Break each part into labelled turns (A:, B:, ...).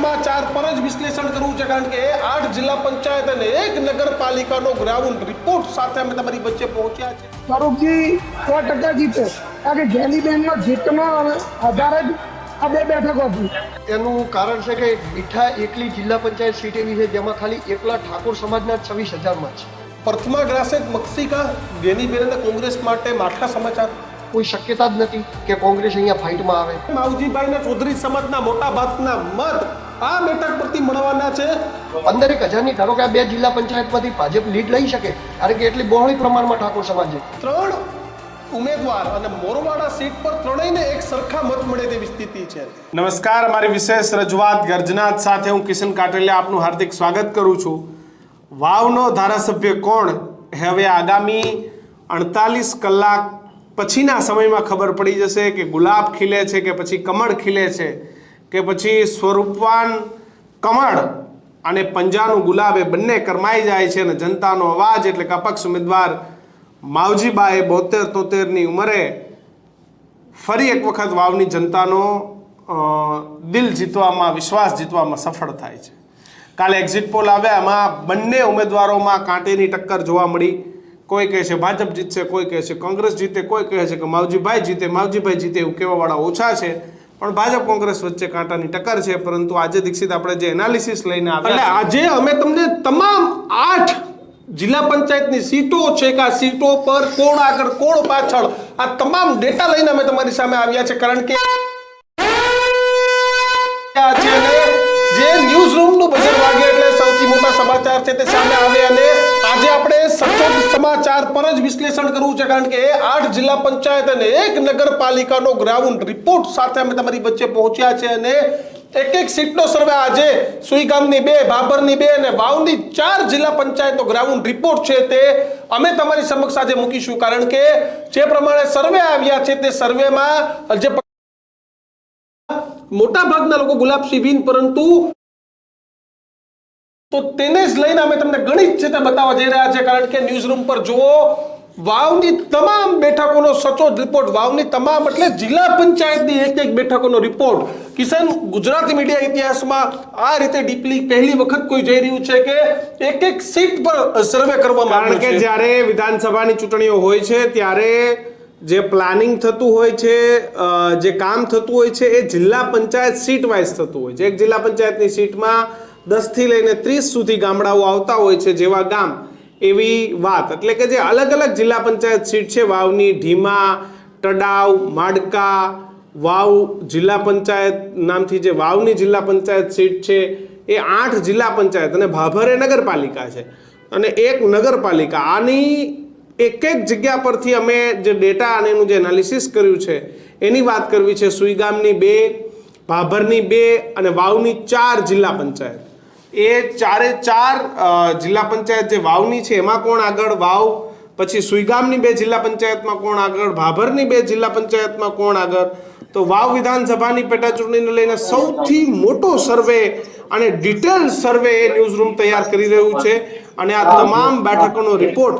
A: સમાચાર પર જ વિશ્લેષણ કરવું છે કારણ કે 8 જિલ્લા પંચાયત અને 1 નગરપાલિકાનો ગ્રાઉન્ડ રિપોર્ટ સાથે અમે તમારી વચ્ચે પહોંચ્યા છે।
B: સ્વરૂપજી 100% જીતે, કારણ કે ગેનીબેનનો જીતનો આધાર જ આ બે બેઠકો હતી।
C: એનું કારણ છે કે મીઠા એકલી જિલ્લા પંચાયત સીટ એવી છે જેમાં ખાલી એકલા ઠાકોર સમાજના 26,000 છે।
A: પ્રથમા ગ્રાસે મક્સિકા ગેનીબેન અને કોંગ્રેસ માટે માઠા સમાચાર।
C: કોઈ શક્યતા જ નથી કે કોંગ્રેસ અહીંયા ફાઇટમાં આવે।
A: માવજીભાઈના ચૌધરી સમાજના મોટા ભાગના મત આ બેઠક પરથી મળવાના છે।
C: 15,000ની ધારો કે આ બે જિલ્લા પંચાયતમાંથી ભાજપ લીડ લઈ શકે, કારણ કે એટલી બહોળી પ્રમાણમાં ઠાકોર સમાજ છે।
A: 3 ઉમેદવાર અને મોરવાડા સીટ પર ત્રણેયને એક સરખા મત મળે તેવી સ્થિતિ છે। નમસ્કાર, અમારી વિશેષ રજૂઆત ગર્જનાથ સાથે હું કિશન કાટલિયા આપનું હાર્દિક સ્વાગત કરું છું। વાવનો ધારાસભ્ય કોણ હવે આગામી 48 કલાક પછીના સમયમાં ખબર પડી જશે કે ગુલાબ ખીલે છે કે પછી કમળ ખીલે છે કે પછી સ્વરૂપવાન કમળ અને પંજાનું ગુલાબ એ બંને કરમાઈ જાય છે અને જનતાનો અવાજ એટલે કે અપક્ષ ઉમેદવાર માવજીબાએ 72-73ની ઉંમરે ફરી એક વખત વાવની જનતાનો દિલ જીતવામાં, વિશ્વાસ જીતવામાં સફળ થાય છે। કાલે એક્ઝિટ પોલ આવ્યા, એમાં બંને ઉમેદવારોમાં કાંટેની ટક્કર જોવા મળી। કોઈ કહે છે ભાજપ જીતશે, કોઈ કહે છે કોંગ્રેસ જીતે, કોઈ કહે છે કે માવજીભાઈ જીતે એવું કહેવાવાળા ઓછા છે, પણ ભાજપ કોંગ્રેસ વચ્ચે કાંટાની ટક્કર છે। પરંતુ આજે દીક્ષિત આપણે જે એનાલિસિસ લઈને આવ્યા, આજે અમે તમને તમામ 8 જિલ્લા પંચાયતની સીટો છે કે આ સીટો પર કોણ આગળ કોણ પાછળ આ તમામ ડેટા લઈને અમે તમારી સામે આવ્યા છે। કારણ કે જે ન્યૂઝ રૂમનું બજર વાગે એટલે સૌથી મોટા સમાચાર છે તે સામે આવે અને આજે આપણે સચોટ સમાચાર પર જ વિશ્લેષણ કરવું છે કારણ કે 8 જિલ્લા પંચાયત અને 1 નગરપાલિકાનો ગ્રાઉન્ડ રિપોર્ટ સાથે અમે તમારી વચ્ચે પહોંચ્યા છે અને એક સીટનો સર્વે આજે સુઈગામની 2, ભાભરની 2 અને વાવની 4 જિલ્લા પંચાયતનો ગ્રાઉન્ડ રિપોર્ટ છે તે અમે તમારી સમક્ષ આજે મૂકીશું। કારણ કે જે પ્રમાણે સર્વે આવ્યા છે તે સર્વેમાં જે મોટા ભાગના લોકો ગુલાબસિંહ બિન, પરંતુ તો તેને જ લઈને અમે તમને ગણિત છે તે બતાવવા જઈ રહ્યા છે। કારણ કે ન્યૂઝ રૂમ પર જુઓ, વાવની તમામ બેઠકોનો સચોટ રિપોર્ટ, વાવની તમામ એટલે જિલ્લા પંચાયતની એક બેઠકોનો રિપોર્ટ। કિશન, ગુજરાતી મીડિયા ઇતિહાસમાં આ રીતે ડીપલી પહેલી વખત કોઈ જઈ રહ્યું છે કે એક સીટ પર સર્વે કરવામાં આવે છે। કારણ કે જ્યારે વિધાનસભાની ચૂંટણીઓ હોય છે ત્યારે જે પ્લાનિંગ થતું હોય છે, જે કામ થતું હોય છે એ જિલ્લા પંચાયત સીટ વાઇઝ થતું હોય છે। એક જિલ્લા પંચાયતની સીટમાં 10 થી લઈને 30 સુધી ગામડાઓ આવતા હોય છે, જેવા ગામ એવી વાત, એટલે કે જે અલગ અલગ જિલ્લા પંચાયત સીટ છે, વાવની ઢીમા, તડાવ, માડકા, વાવ જિલ્લા પંચાયત નામથી જે વાવની જિલ્લા પંચાયત સીટ છે એ 8 જિલ્લા પંચાયત અને ભાભર એ નગરપાલિકા છે અને એક નગરપાલિકા। આની એક જગ્યા પરથી અમે જે ડેટા અને એનું જે એનાલિસિસ કર્યું છે એની વાત કરવી છે। સુઈગામની 2, ભાભરની 2 અને વાવની 4 જિલ્લા પંચાયત, એ 4 જિલ્લા પંચાયત જે વાવની છે એમાં કોણ આગળ, વાવ પછી સુઈગામની 2 જિલ્લા પંચાયતમાં કોણ આગળ, ભાભરની 2 જિલ્લા પંચાયતમાં કોણ આગળ। તો વાવ વિધાનસભાની પેટા ચૂંટણીને લઈને સૌથી મોટો સર્વે અને ડિટેલ સર્વે એ ન્યૂઝ રૂમ તૈયાર કરી રહ્યું છે અને આ તમામ બેઠકોનો રિપોર્ટ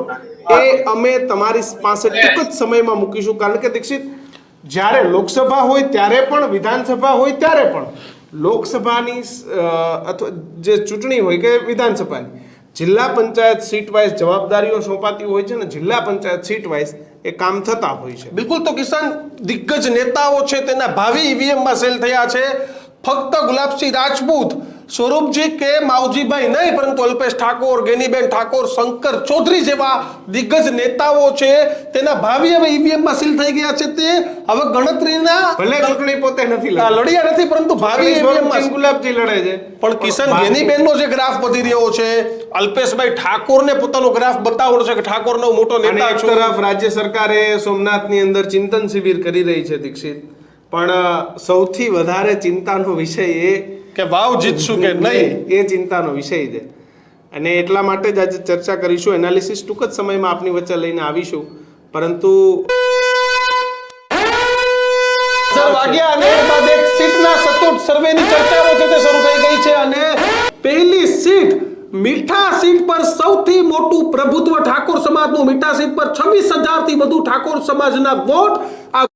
A: એ અમે તમારી પાસે ટૂંક જ સમયમાં મૂકીશું। કારણ કે દીક્ષિત, જ્યારે લોકસભા હોય ત્યારે પણ, વિધાનસભા હોય ત્યારે પણ, લોકસભાની અથવા જે ચૂંટણી હોય કે વિધાનસભાની, જિલ્લા પંચાયત સીટ વાઇઝ જવાબદારીઓ સોંપાતી હોય છે ને જિલ્લા પંચાયત સીટ વાઇઝ એ કામ થતા હોય છે। બિલકુલ, તો કિસાન દિગ્ગજ નેતાઓ છે તેના ભાવિ ઈવીએમમાં સેલ થયા છે। ફક્ત ગુલાબસિંહ રાજપૂત, સ્વરૂપજી કે માવજીભાઈ નહીં, પરંતુ અલ્પેશ ઠાકોર, ગેનીબેન ઠાકોર, શંકર ચૌધરી જેવા દિગ્ગજ નેતાઓ છે તેના ભાવિ હવે ઈવીએમમાં સીલ થઈ ગયા છે। તે હવે ગણતરીના, ભલે ચૂંટણી પોતે નથી લડ્યા નથી, પરંતુ ભાવિ ઈવીએમમાં ગુલાબજી લડે છે। પણ કિશન, ગેનીબેનનો જે ગ્રાફ વધી રહ્યો છે, અલ્પેશભાઈ ઠાકોરને પોતાનો ગ્રાફ બતાવવાનો છે કે ઠાકોરનો મોટો નેતા છે। એક તરફ રાજ્ય સરકારે સોમનાથની અંદર ચિંતન શિબિર કરી રહી છે દીક્ષિત, પણ સૌથી વધારે ચિંતાનો વિષય એ કે વાવ જીતશું કે નહીં, એ ચિંતાનો વિષય છે અને એટલા માટે જ આજે ચર્ચા કરીશું, એનાલિસિસ ટૂંક જ સમયમાં આપની વચ્ચે લઈને આવીશું। પરંતુ વાગ્યા અને બાદ એક સીટના સચોટ સર્વેની ચર્ચાઓ છે તે શરૂ થઈ ગઈ છે અને પહેલી સીટ મીઠા સીટ પર સૌથી મોટું પ્રભુત્વ ઠાકોર સમાજનું, મીઠા સીટ પર 26,000 થી વધુ ઠાકોર સમાજના વોટ। આ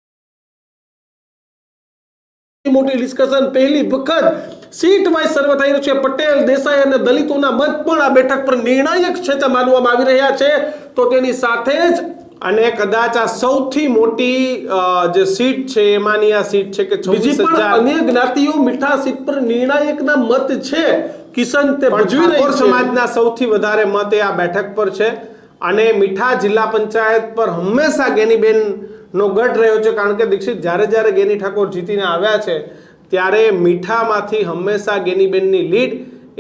A: મોટી ડિસ્કશન, પહેલી વખત સીટ વાઇઝ સર્વે થઈ રહ્યું છે. પટેલ, દેસાઈ અને દલિતોના મત પણ આ બેઠક પર નિર્ણાયક છે તે માનવામાં આવી રહ્યા છે. તો તેની સાથે જ અને કદાચ આ સૌથી મોટી જે સીટ છે એમાંની આ સીટ છે કે 26,000 અન્ય જ્ઞાતિઓ મીઠા સીટ પર નિર્ણાયકના મત છે. કિશન તે ભજવી રહી છે. સમાજના સૌથી વધારે મત એ આ બેઠક પર છે અને મીઠા જિલ્લા પંચાયત પર હંમેશા ગેનીબેન નો ગઢ રહ્યો છે. કારણ કે દીક્ષિત જ્યારે ગેની ઠાકોર જીતીને આવ્યા છે ત્યારે મીઠામાંથી હંમેશા ગેનીબેનની લીડ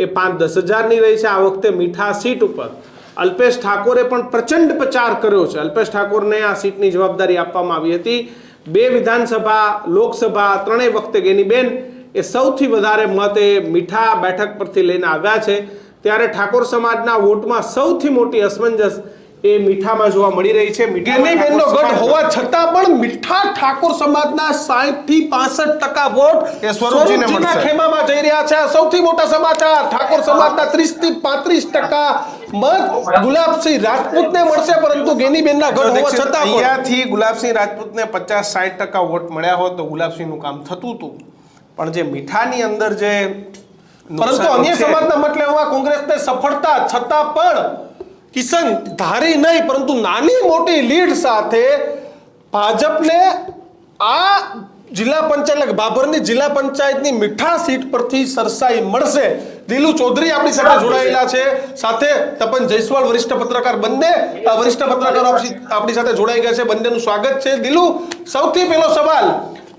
A: એ 5-10 હજારની રહી છે. આ વખતે મીઠા સીટ ઉપર અલ્પેશ ઠાકોરે પણ પ્રચંડ પ્રચાર કર્યો છે. અલ્પેશ ઠાકોરને આ સીટની જવાબદારી આપવામાં આવી હતી. 2 વિધાનસભા, લોકસભા ત્રણેય વખતે ગેનીબેન એ સૌથી વધારે મત એ મીઠા બેઠક પરથી લઈને આવ્યા છે. ત્યારે ઠાકોર સમાજના વોટમાં સૌથી મોટી અસમંજસ એ મીઠામાં જોવા મળી રહી છે. ગેનીબેનનો ગઢ હોવા છતાં પણ મીઠા ઠાકોર સમાજના 60 થી 65% વોટ એ સ્વરૂપજીના ખેમામાં જઈ રહ્યા છે. સૌથી મોટા સમાચાર, ઠાકોર સમાજના 30 થી 35% મત ગુલાબસિંહ રાજપૂતને મળશે. પરંતુ ગેનીબેનના ગઢ હોવા છતાં અહીંયાથી ગુલાબસિંહ રાજપૂતને 50-60% વોટ મળ્યા હોત તો ગુલાબસિંહનું કામ થતું હતું. પણ જે મીઠાની અંદર જે પરંતુ અન્ય સમાજના મત લેવામાં કોંગ્રેસને સફળતા છતાં પણ કિશન ધારી નહીં પરંતુ નાની મોટી લીડ સાથે ભાજપને આ જિલ્લા પંચાયત બાબરની જિલ્લા પંચાયતની મીઠા સીટ પરથી સરસાઈ મળશે. દિલુ ચૌધરી આપણી સાથે જોડાયેલા છે, સાથે તપન જયસ્વાલ વરિષ્ઠ પત્રકાર, બંને વરિષ્ઠ પત્રકારો આપણી સાથે જોડાઈ ગયા છે. બંનેનું સ્વાગત છે. દિલુ, સૌથી પહેલો સવાલ,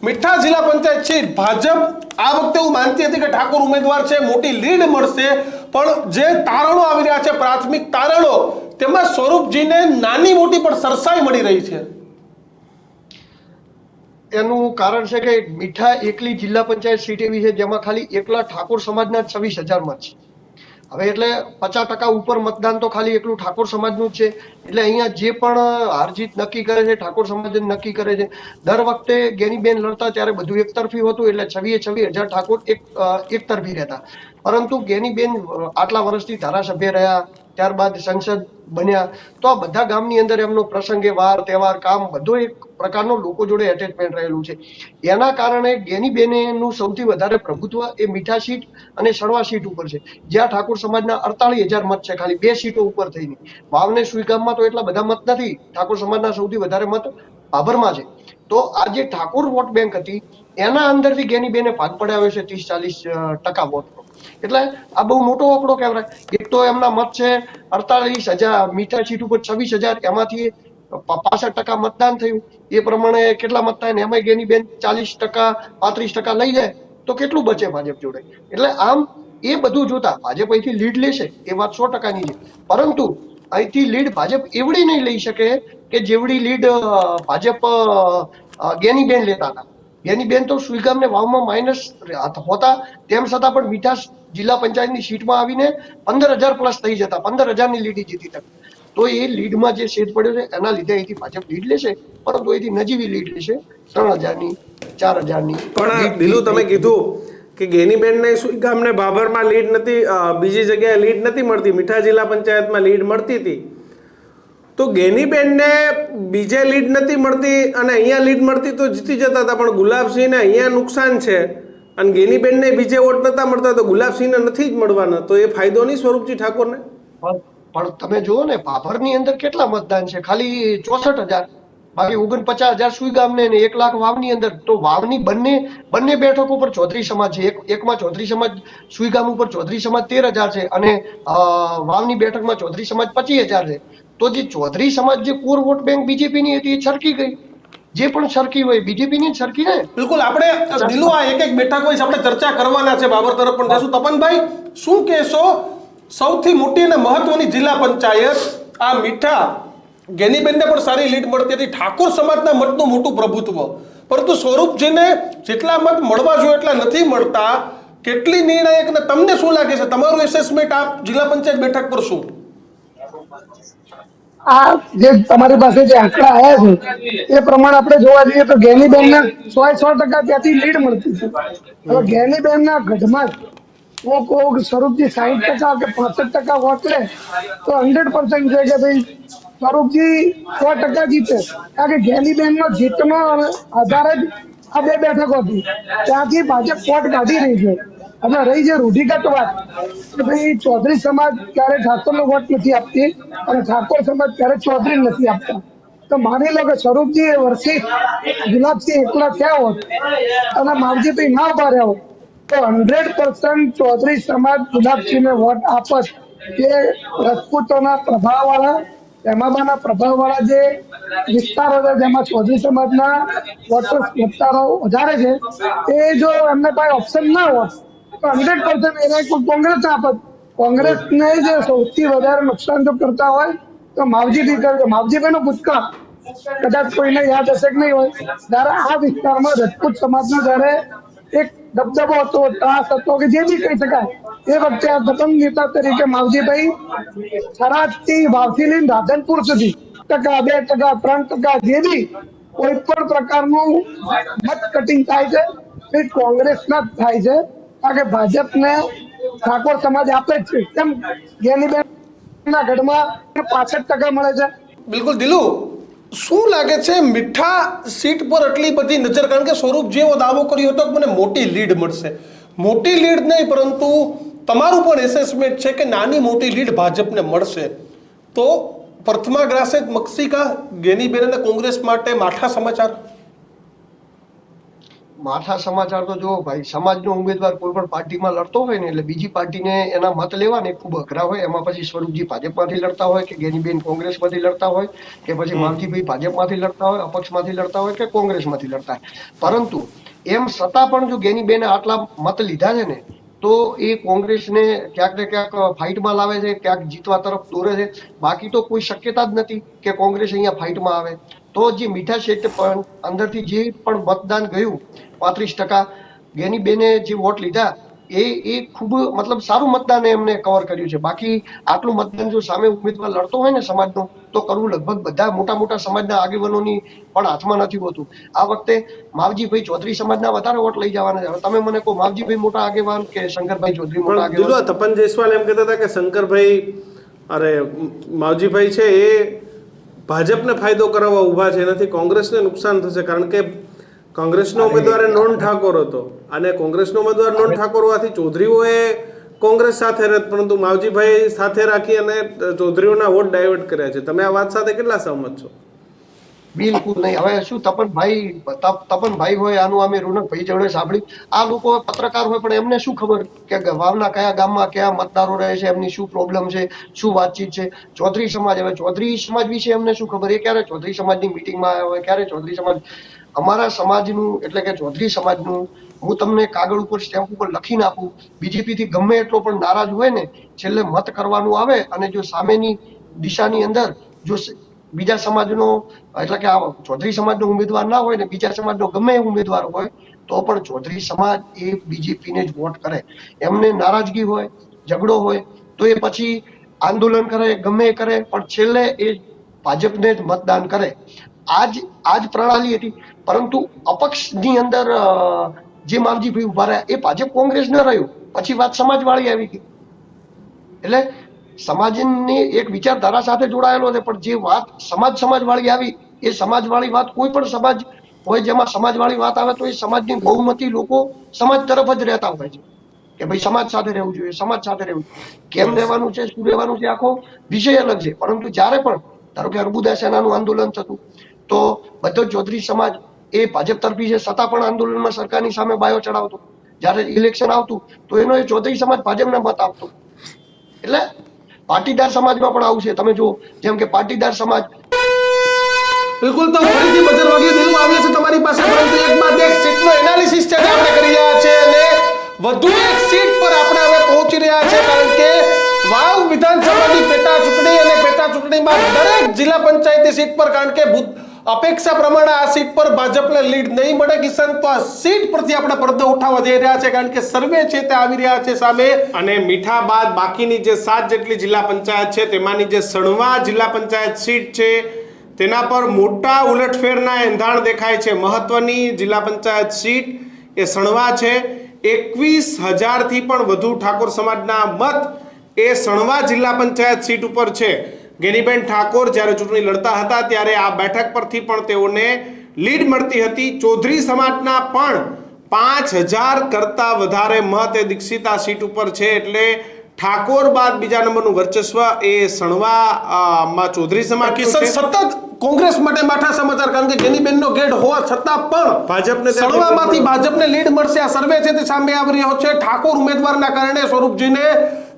A: મીઠા જિલ્લા પંચાયત સીટ ભાજપ આ વખતે હું માનતી હતી કે ઠાકોર ઉમેદવાર છે, મોટી લીડ મળશે, પણ જે તારણો આવી રહ્યા છે, પ્રાથમિક તારણો, તેમાં સ્વરૂપજીને નાની મોટી પણ સરસાઈ મળી રહી છે.
C: એનું કારણ છે કે મીઠા એકલી જિલ્લા પંચાયત સીટ એવી છે જેમાં ખાલી એકલા ઠાકોર સમાજના 26,000 મત છે. હવે એટલે 50% ઉપર મતદાન તો ખાલી એકલું ઠાકોર સમાજનું જ છે. એટલે અહીંયા જે પણ હારજીત નક્કી કરે છે ઠાકોર સમાજ જ નક્કી કરે છે. દર વખતે ગેનીબેન લડતા ત્યારે બધું એકતરફી હતું, એટલે 26,000 ઠાકોર એકતરફી રહેતા. પરંતુ ગેનીબેન આટલા વર્ષથી ધારાસભ્ય રહ્યા, ત્યારબાદ સંસદ બન્યા, તો આ બધા ગામની અંદર એમનો પ્રસંગે વાર તહેવાર કામ બધો એક પ્રકારનો લોકો જોડે એટેચમેન્ટ રહેલું છે. એના કારણે ગેનીબેનનું સૌથી વધારે પ્રભુત્વ એ મીઠા સીટ અને સણવા સીટ ઉપર છે, જ્યાં ઠાકોર સમાજના 48,000 મત છે ખાલી 2 સીટો ઉપર થઈને. વાવને સુઈગામમાં તો એટલા બધા મત નથી. ઠાકોર સમાજના સૌથી વધારે મત બાબરમાં છે. તો આ જે ઠાકોર વોટ બેંક હતી એના અંદરથી ગેનીબેને ભાગ પડાવ્યો છે 30-40% વોટનો. એટલે આ બહુ મોટો આંકડો કહેવાય. એક તો એમના મત છે 48,000, મીઠા સીટ ઉપર 26,000, એમાંથી 65% મતદાન થયું. એ પ્રમાણે કેટલા મત થાય ને એમાં ગેનીબેન 40%, 35% લઈ જાય તો કેટલું બચે ભાજપ જોડે. એટલે આમ એ બધું જોતા ભાજપ અહીંથી લીડ લેશે એ વાત 100%ની છે. પરંતુ અહીંથી લીડ ભાજપ એવડી નહીં લઈ શકે કે જેવડી લીડ ભાજપ ગેનીબેન લેતા હતા. ગેનીબેન તો સુઈગામ ને વાવમાં માઇનસ હોતા, તેમ છતાં પણ મીઠા જિલ્લા પંચાયતની સીટમાં આવીને 15,000 પ્લસ થઈ જતા, 15,000ની લીડ જીતી તક. તો એ લીડમાં જે શેડ પડ્યો છે એના લીધે અહીંથી ભાજપ લીડ લેશે, પરંતુ અહીંથી નજીવી લીડ લેશે 3,000ની, 4,000ની.
A: પણ દિલુ, તમે કીધું કે ગેનીબેનને સુઈગામને બાબરમાં લીડ નથી, બીજી જગ્યાએ લીડ નથી મળતી, મીઠા જિલ્લા પંચાયતમાં લીડ મળતી હતી. તો ગેનીબેનને બીજે લીડ નથી મળતી અને અહીંયા લીડ મળતી તો જીતી જતા હતા, પણ ગુલાબસિંહને અહીંયા નુકસાન છે અને ગેનીબેનને બીજે વોટ નતા મળતા તો ગુલાબસિંહને નથી જ મળવાના. તો એ ફાયદો નહીં સ્વરૂપજી ઠાકોરને?
C: પણ તમે જુઓ ને ભાભરની અંદર કેટલા મતદાન છે, ખાલી 64,000, બાકી 49,000 સુઈગામને ને 1 લાખ વાવની અંદર. તો વાવની બંને બેઠકો પર ચૌધરી સમાજ છે. એકમાં ચૌધરી સમાજ, સુઈગામ ઉપર ચૌધરી સમાજ 13,000 છે અને વાવની બેઠકમાં ચૌધરી સમાજ 25,000 છે. તો જે ચૌધરી સમાજ જે કોર વોટ બેંક બીજેપીની હતી એ છરકી ગઈ. જે પણ સરખી હોય બીજેપીની સરખી ને.
A: બિલકુલ, આપણે દિલુ આ એક બેઠક હોય આપણે ચર્ચા કરવાના છે, બાબર તરફ પણ જશું. તપનભાઈ, શું કહેશો? સૌથી મોટી અને મહત્વની જિલ્લા પંચાયત આ મીઠા, ગેનીબેનને પણ સારી લીડ મળતી હતી, ઠાકોર સમાજના મતનું મોટું પ્રભુત્વ, પરંતુ સ્વરૂપજીને જેટલા મત મળવા જોઈએ એટલા નથી મળતા. કેટલી નિર્ણાયક ને તમને શું લાગે છે? તમારું એસેસમેન્ટ આ જિલ્લા પંચાયત બેઠક પર શું?
B: આ જે તમારી પાસે જે આંકડા આવ્યા છે એ પ્રમાણે આપણે જોવા જઈએ તો ગેનીબેનને 100% ત્યાંથી લીડ મળતી છે. હવે ગેનીબેનના ગઢમાં હું કહું કે સ્વરૂપજી 60% કે 65% વોટ લે તો 100% છે કે ભાઈ સ્વરૂપજી 100% જીતે. કારણ કે ગેનીબેનનો જીતનો આધાર જ આ 2 બેઠકો હતી, ત્યાંથી ભાજપ વોટ કાઢી રહી છે. અને રહી જે રૂઢિગત વાત કે ભાઈ ચૌધરી સમાજ ક્યારે ઠાકોર નો વોટ નથી આપતી અને ઠાકોર સમાજ ક્યારે ચૌધરી નથી આપતા, તો માની લો કે સ્વરૂપજી વર્ષી ગુલાબસિંહ એકલા થયા હોત અને માવજીભાઈ ના ઉભા રહ્યા હોત તો 100% ચૌધરી સમાજ ગુલાબસિંહને વોટ આપત. કે રાજપૂતોના પ્રભાવ વાળા એમાબાના પ્રભાવ વાળા જે વિસ્તારો છે જેમાં ચૌધરી સમાજના વોટર્સ વિસ્તારો વધારે છે, એ જો એમને પાસે ઓપ્શન ના હોત તો 100% એને કોઈ કોંગ્રેસ આપત. કોંગ્રેસને જે સૌથી વધારે નુકસાન જો કરતા હોય તો માવજીભાઈ કરે. માવજીભાઈ નો ભૂતકાળ કદાચ કોઈને યાદ હશે કે નહીં હોય, ત્યારે આ વિસ્તારમાં રજપૂત સમાજનો જયારે એક દબદબો હતો, ત્રાસ હતો કે જે બી કહી શકાય, એ વખતે આ દબંગ નેતા તરીકે માવજીભાઈ થરાદથી વાવથી લઈને રાધનપુર સુધી 1%, 2%, 3% જે બી કોઈ પણ પ્રકારનું મત કટિંગ થાય છે એ કોંગ્રેસના જ થાય છે, કારણ કે ભાજપને ઠાકોર સમાજ આપે જ છે. કેમ ગેનીબેન ના ગઢમાં 65% મળે છે.
A: બિલકુલ દિલુ, શું લાગે છે મીઠા સીટ પર એટલી બધી નજર? કારણ કે સ્વરૂપ જેવો દાવો કર્યો હતો કે મને મોટી લીડ મળશે. મોટી લીડ નહીં, પરંતુ તમારું પણ એસેસમેન્ટ છે કે નાની મોટી લીડ ભાજપને મળશે. તો પ્રથમા ગ્રાસે મક્ષિકા ગેનીબેન અને કોંગ્રેસ માટે માઠા સમાચાર.
C: માઠા સમાચાર તો જો ભાઈ, સમાજનો ઉમેદવાર કોઈ પણ પાર્ટીમાં લડતો હોય ને એટલે બીજી પાર્ટીને એના મત લેવા ને ખૂબ અઘરા હોય. એમાં પછી સ્વરૂપજી ભાજપમાંથી લડતા હોય કે ગેનીબેન કોંગ્રેસમાંથી લડતા હોય કે પછી માવજીભાઈ ભાજપમાંથી લડતા હોય, અપક્ષમાંથી લડતા હોય કે કોંગ્રેસમાંથી લડતા હોય. પરંતુ એમ છતાં પણ જો ગેનીબેને આટલા મત લીધા છે ને તો એ કોંગ્રેસને ક્યાંક ને ક્યાંક ફાઇટમાં લાવે છે, ક્યાંક જીતવા તરફ દોરે છે. બાકી તો કોઈ શક્યતા જ નથી કે કોંગ્રેસ અહીંયા ફાઇટમાં આવે. તો જે મીઠા ક્ષેત્ર પણ અંદરથી જે પણ મતદાન ગયું 35% ગેનીબેને જે વોટ લીધા એ ખૂબ મતલબ સારું મતદાન એમને કવર કર્યું છે. બાકી આટલું મતદાન જો સામે ઉમેદવાર લડતો હોય ને સમાજનો તો કરવું લગભગ બધા મોટા મોટા સમાજના આગેવાનોની પણ હાથમાં નથી હોતું. આ વખતે માવજીભાઈ ચૌધરી સમાજના વધારે વોટ લઈ જવાના છે. હવે તમે મને કહો, માવજીભાઈ મોટા આગેવાન કે શંકરભાઈ ચૌધરી મોટા આગેવાન?
D: તપન જયસ્વાલ એમ કહેતા હતા કે શંકરભાઈ અરે માવજીભાઈ છે એ ભાજપને ફાયદો કરાવવા ઊભા છે, એનાથી કોંગ્રેસને નુકસાન થશે. કારણ કે કોંગ્રેસનો ઉમેદવાર નોન ઠાકોર હતો અને કોંગ્રેસનો ઉમેદવાર નોન ઠાકોર હોવાથી ચૌધરીઓએ કોંગ્રેસ સાથે રહેત, પરંતુ માવજીભાઈ સાથે રાખી અને ચૌધરીઓના વોટ ડાયવર્ટ કર્યા છે. તમે આ વાત સાથે કેટલા સહમત છો?
C: બિલકુલ નહીં. હવે શું તપનભાઈ હોય, આનું અમે રોનકભાઈ જોડે સાંભળ્યું. આ લોકો પત્રકાર હોય પણ એમને શું ખબર કે વાવના કયા ગામમાં કયા મતદારો રહે છે, એમની શું પ્રોબ્લેમ છે, શું વાતચીત છે. ચૌધરી સમાજ, હવે ચૌધરી સમાજ વિશે એમને શું ખબર? એ ક્યારે ચૌધરી સમાજની મિટિંગમાં આવ્યા હોય, ક્યારે ચૌધરી સમાજ અમારા સમાજનું એટલે કે ચૌધરી સમાજનું હું તમને કાગળ ઉપર સ્ટેમ્પ ઉપર લખીને આપું, બીજેપી થી ગમે એટલો પણ નારાજ હોય ને, છેલ્લે મત કરવાનું આવે અને જો સામેની દિશાની અંદર જો બીજા સમાજનો એટલે કે આ ચૌધરી સમાજનો ઉમેદવાર ના હોય ને બીજા સમાજનો ગમે એ ઉમેદવાર હોય તો પણ ચૌધરી સમાજ એ બીજેપીને જ વોટ કરે. એમને નારાજગી હોય, ઝઘડો હોય તો એ પછી આંદોલન કરે, ગમે એ કરે, પણ છેલ્લે એ ભાજપને જ મતદાન કરે. આજ પ્રણાલી હતી. પરંતુ અપક્ષની અંદર જે માવજીભાઈ ઉભા રહ્યા એ ભાજપ કોંગ્રેસ ન રહ્યું, પછી વાત સમાજવાળી આવી ગઈ. એટલે સમાજની એક વિચારધારા સાથે જોડાયેલો છે, પણ જે વાત સમાજવાળી આવી એ સમાજવાળી વાત કોઈ પણ સમાજ હોય જેમાં સમાજવાળી વાત આવે તો એ સમાજની બહુમતી લોકો સમાજ તરફ જ રહેતા હોય છે કે ભાઈ સમાજ સાથે રહેવું જોઈએ, સમાજ સાથે રહેવું. કેમ રહેવાનું છે, શું રહેવાનું છે, આખો વિષય અલગ છે. પરંતુ જ્યારે પણ ધારો કે અર્બુદા સેનાનું આંદોલન થતું તો બધો ચૌધરી સમાજ એ ભાજપ તરફી છે, છતાં પણ આંદોલનમાં સરકારની સામે બાયો ચડાવતો. જ્યારે ઇલેક્શન આવતું તો એનો એ ચૌધરી સમાજ ભાજપને મત આપતો. એટલે પાટીદાર સમાજમાં પણ આવું છે. તમે જો જેમ કે પાટીદાર સમાજ
A: બિલકુલ. તો ફરીથી બજર વાગ્યું દિલું આવ્યો છે તમારી પાસે, પરંતુ એક બાદ એક સીટનો એનાલિસિસ છે જે આપણે કરી રહ્યા છે અને વધુ એક સીટ પર આપણે હવે પહોંચી રહ્યા છે. કારણ કે વાવ વિધાનસભાની પેટા ચૂંટણી અને પેટા ચૂંટણીમાં દરેક જિલ્લા પંચાયતની સીટ પર, કારણ કે અપેક્ષા પ્રમાણે આ સીટ પર ભાજપને લીડ નહીં મળે કિશન, તો આ સીટ પરથી આપણે પડદો ઉઠાવવા જઈ રહ્યા છે. કારણ કે સર્વે છે તે આવી રહ્યા છે સામે. અને મીઠા બાદ બાકીની જે 7 જેટલી જિલ્લા પંચાયત છે તેમાંની જે સણવા જિલ્લા પંચાયત સીટ છે તેના પર મોટા ઉલટફેરના એંધાણ દેખાય છે. મહત્વની જિલ્લા પંચાયત સીટ એ સણવા છે. 21,000થી પણ વધુ ઠાકોર સમાજના મત એ સણવા જિલ્લા પંચાયત સીટ ઉપર છે. ગેનીબેન ઠાકોર જ્યારે ચૂંટણી લડતા હતા ત્યારે આ બેઠક પરથી પણ તેઓને લીડ મળતી હતી. ચૌધરી સમાજના પણ
D: 5,000 કરતા વધારે મત એ દીક્ષિતા સીટ ઉપર છે, એટલે ઠાકોર બાદ બીજા નંબરનું વર્ચસ્વ એ સણવામાં ચૌધરી સમાજ
A: કિશન સતત કોંગ્રેસ માટે માઠા સમાચાર, કારણ કે ગેનીબેનનો ગેડ હોવા છતાં પણ
D: ભાજપને
A: સણવામાંથી ભાજપને લીડ મળશે આ સર્વે છે તે સામે આવી રહ્યો છે. ઠાકોર ઉમેદવારના કારણે સ્વરૂપજીને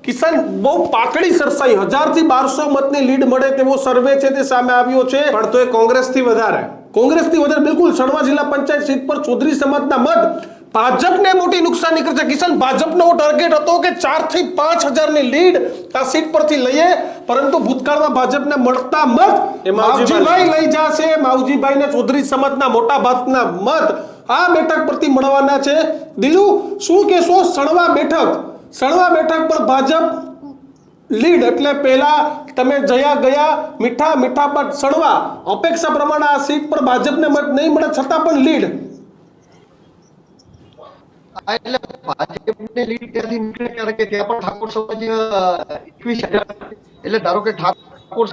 A: કિશન બહુ પાતળી સરસાઈ 1000 થી 1200 મતની લીડ મળે તેવો સર્વે છે તે સામે આવ્યો છે.
D: પણ તો એ કોંગ્રેસથી વધારે
A: બિલકુલ સણવા જિલ્લા પંચાયત સીટ પર ચૌધરી સમાજના મત ભાજપને મોટી નુકસાની કરશે. કિશન, ભાજપનો ટાર્ગેટ હતો કે 4 થી 5,000 ની લીડ આ સીટ પરથી લઈએ, પરંતુ ભૂતકાળમાં ભાજપને મળતા મત
D: એ
A: માવજીભાઈ લઈ જશે. માવજીભાઈને ચૌધરી સમાજના મોટા ભાગના મત આ બેઠક પરથી મળવાના છે. દિલુ, શું કહેશો? સણવા બેઠક પર ભાજપ લીડ, એટલે પહેલા તમે જયા ગયા મીઠા પર સણવા, અપેક્ષા પ્રમાણે આ સીટ પર ભાજપને મત નહીં મળે છતાં પણ લીડ.
C: એટલે ભાજપની લીડ ત્યાંથી નીકળે કારણ કે ત્યાં પણ ઠાકોર સમાજ 21,000, એટલે ધારો કે ઠાકોર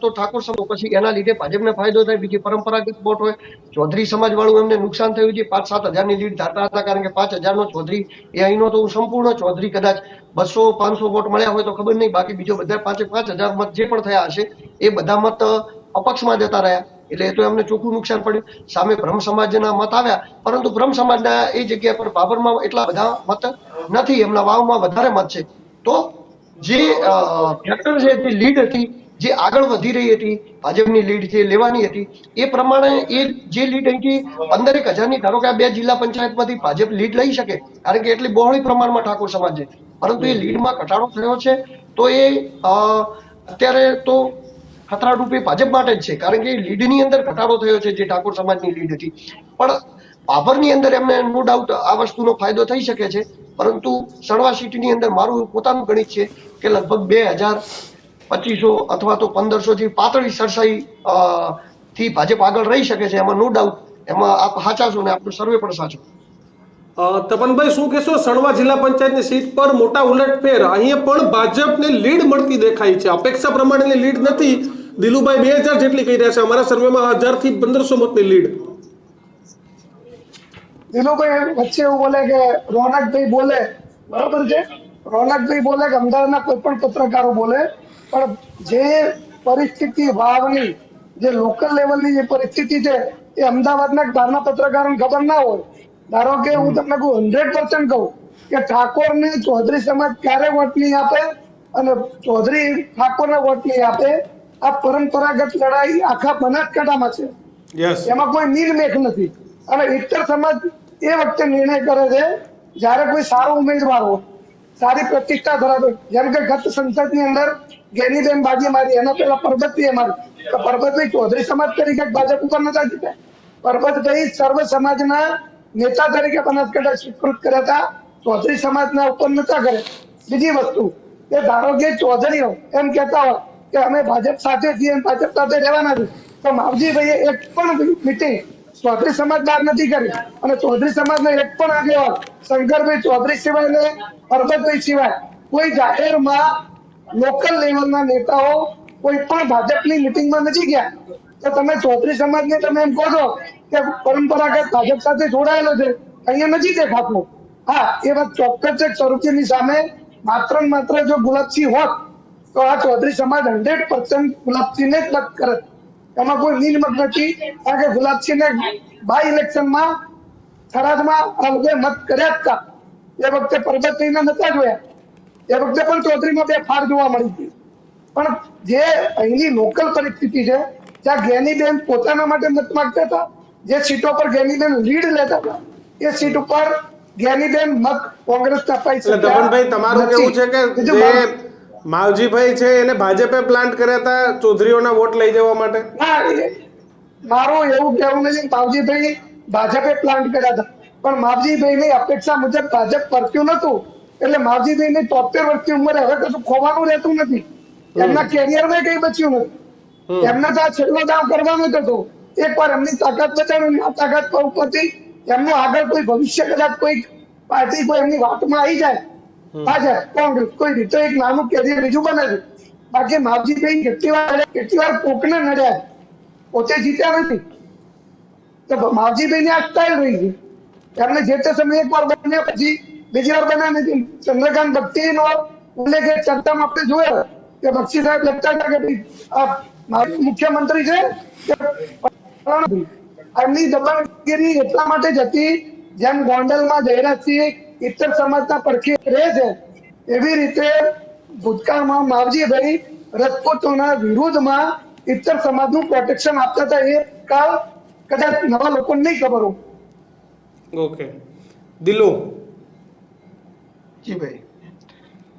C: તો ઠાકોર સમાજ પછી એના લીધે ભાજપને ફાયદો થાય. બીજી પરંપરાગત વોટ હોય, ચૌધરી સમાજ વાળું એમને નુકસાન થયું છે. 5-7 હજારની લીડ ધારતા હતા, કારણ કે 5,000 નો ચૌધરી એ અહીંનો તો સંપૂર્ણ ચૌધરી કદાચ 200-500 વોટ મળ્યા હોય તો ખબર નહીં, બાકી બીજો બધા 5,000 મત જે પણ થયા હશે એ બધા મત અપક્ષમાં જતા રહ્યા, એટલે એ તો એમને ચોખ્ખું નુકસાન પડ્યું. સામે બ્રહ્મ સમાજના મત આવ્યા, પરંતુ બ્રહ્મ સમાજના એ જગ્યા પર બાબરમાં એટલા બધા મત નથી, એમના વાવમાં વધારે મત છે. તો જે ફેક્ટર છે જે લીડ હતી, જે આગળ વધી રહી હતી, ભાજપની લીડ જે લેવાની હતી એ પ્રમાણે એ જે લીડ અહીંથી 15,000ની, ધારો કે આ 2 જિલ્લા પંચાયતમાંથી ભાજપ લીડ લઈ શકે, કારણ કે એટલી બહોળી પ્રમાણમાં ઠાકોર સમાજ છે, પરંતુ એ લીડમાં ઘટાડો થયો છે. તો એ અત્યારે તો ખતરા રૂપે ભાજપ માટે જ છે, કારણ કે લીડની અંદર ઘટાડો થયો છે જે ઠાકોર સમાજની લીડ હતી. પણ બાબરની અંદર એમને નો ડાઉટ આ વસ્તુનો ફાયદો થઈ શકે છે, પરંતુ સણવા સીટની અંદર મારું પોતાનું ગણિત છે કે લગભગ 2,000-2,500 અથવા તો 1,500 થી પાતળી સરસાઈ થી ભાજપ આગળ રહી શકે છે, એમાં નો ડાઉટ. એમાં આપ સાચા છો ને આપણો સર્વે પણ સાચો.
A: તપનભાઈ, શું કહેશો? સણવા જિલ્લા પંચાયતની સીટ પર મોટા ઉલટફેર, અહીંયા પણ ભાજપને લીડ મળતી દેખાય છે. અપેક્ષા પ્રમાણેની લીડ નથી. દિલુભાઈ 2,000 જેટલી કહી રહ્યા છે, અમારા સર્વેમાં 1,000 થી 1,500 મતની લીડ.
B: દિલુભાઈ વચ્ચે એવું બોલે કે રોનકભાઈ બોલે, બરોબર છે, રોનકભાઈ બોલે કે અમદાવાદના કોઈ પણ પત્રકારો બોલે, પણ જે પરિસ્થિતિ વાવની, જે લોકલ લેવલની જે પરિસ્થિતિ છે એ અમદાવાદના બહારના પત્રકારોને ખબર ના હોય. ધારો કે હું તમને કહું 100% કહું કે ઠાકોરને ચૌધરી સમાજ ક્યારે વોટ નહીં આપે અને ચૌધરી ઠાકોરને વોટ નહીં આપે, આ પરંપરાગત લડાઈ આખા બનાસકાંઠામાં છે. એમાં કોઈ નિર્મેક નથી. અને ઇત્તર સમાજ એ વખતે નિર્ણય કરે છે જ્યારે કોઈ સારો ઉમેદવાર હોય, સારી પ્રતિષ્ઠા ધરાવે. જેમ કે ગત સંસદની અંદર ગેનીબેન બાજી મારી, એના પહેલા પરબતભાઈએ મારી, તો પરબતભાઈ ચૌધરી સમાજ તરીકે ભાજપ ઉપર નતા જીત્યા. પરબતભાઈ સર્વ સમાજના નેતા તરીકે બનાસકાંઠા સ્વીકૃત કર્યા હતા, ચૌધરી સમાજના ઉપર નતા કરે. બીજી વસ્તુ કે ધારો કે ચૌધરીઓ એમ કહેતા હોય કે અમે ભાજપ સાથે છીએ, ભાજપ સાથે રહેવાના છે, તો માવજીભાઈએ એક પણ મિટિંગ ચૌધરી સમાજ બહાર નથી કરી, અને ચૌધરી સમાજના એક પણ આગેવાન શંકરભાઈ ચૌધરી સિવાય ને પરબતભાઈ સિવાય કોઈ જાહેરમાં લોકલ લેવલના નેતાઓ કોઈ પણ ભાજપની મિટિંગમાં નથી ગયા. તો તમે ચૌધરી સમાજને તમે એમ કહો છો કે પરંપરાગત ભાજપ સાથે જોડાયેલો છે, અહીંયા નથી દેખાતું. હા, એ વાત ચોક્કસ છે. સ્વરૂપજીની સામે માત્ર ને માત્ર જો ગુલાબસિંહ હોત તો આ ચૌધરી સમાજ 100% ગુલાબસિંહને જ મત કરે. એમાં કોઈ નિર્મત નથી, કારણ કે ગુલાબસિંહને બાય ઇલેક્શનમાં થરાદમાં આ લોકોએ મત કર્યા જ હતા. એ વખતે પરબતભાઈને નતા જોયા, એ વખતે પણ ચૌધરીમાં 2 ફાર જોવા મળી હતી. પણ જે અહીંની લોકલ પરિસ્થિતિ છે, જ્યાં ગેનીબેન પોતાના માટે મત માંગતા હતા, જે સીટો પર ગેનીબેન લીડ લેતા હતા, એ સીટ ઉપર ગેનીબેન મત કોંગ્રેસને અપાઈ
D: એટલે તપનભાઈ, તમારું કેવું છે કે જે માવજીભાઈ છે એને ભાજપે પ્લાન્ટ કર્યા હતા ચૌધરીઓના વોટ લઈ જવા માટે?
B: ના, મારું એવું કહેવું નથી માવજીભાઈ ભાજપે પ્લાન્ટ કર્યા હતા, પણ માવજીભાઈની અપેક્ષા મુજબ ભાજપ પરત્યું નતું, એટલે માવજીભાઈની 73 વર્ષની ઉંમરે હવે કશું ખોવાનું રહેતું નથી. એમના કેરિયરમાં કઈ બચ્યું નથી. એમને તો આ છેલ્લો દાવ કરવાનો જ હતો. એકવાર એમની તાકાત બતાવી, આ તાકાત ઉપરથી એમનું આગળ કોઈ ભવિષ્ય કદાચ કોઈ પાર્ટી કોઈ એમની વાતમાં આવી જાય, ભાજપ કોંગ્રેસ કોઈ રીતે એક નાનું કેરિયર બીજું બને છે. બાકી માવજીભાઈ કેટલી વાર કોકને નડ્યા, પોતે જીત્યા નથી. તો માવજીભાઈની આ સ્ટાઇલ રહી છે. એમને જે તે સમયે એકવાર બન્યા પછી બીજી વાર બન્યા નથી. ચંદ્રકાંત બક્ષીનો ઉલ્લેખ એક ચર્ચામાં આપણે જોયો કે બક્ષી સાહેબ લખતા હતા કે ભાઈ આ મારું મુખ્યમંત્રી છે કે એમની દબાણગીરી એટલા માટે જ હતી, જેમ ગોંડલમાં જયરાજસિંહ ઇત્તર સમાજના પડખે રહે છે, એવી રીતે ભૂતકાળમાં માવજીભાઈ રજપૂતોના વિરુદ્ધમાં ઇત્તર સમાજનું પ્રોટેક્શન આપતા હતા. એ કાળ કદાચ નવા લોકોને નહીં ખબર હોય.
D: ઓકે, દિલો.
C: જી ભાઈ,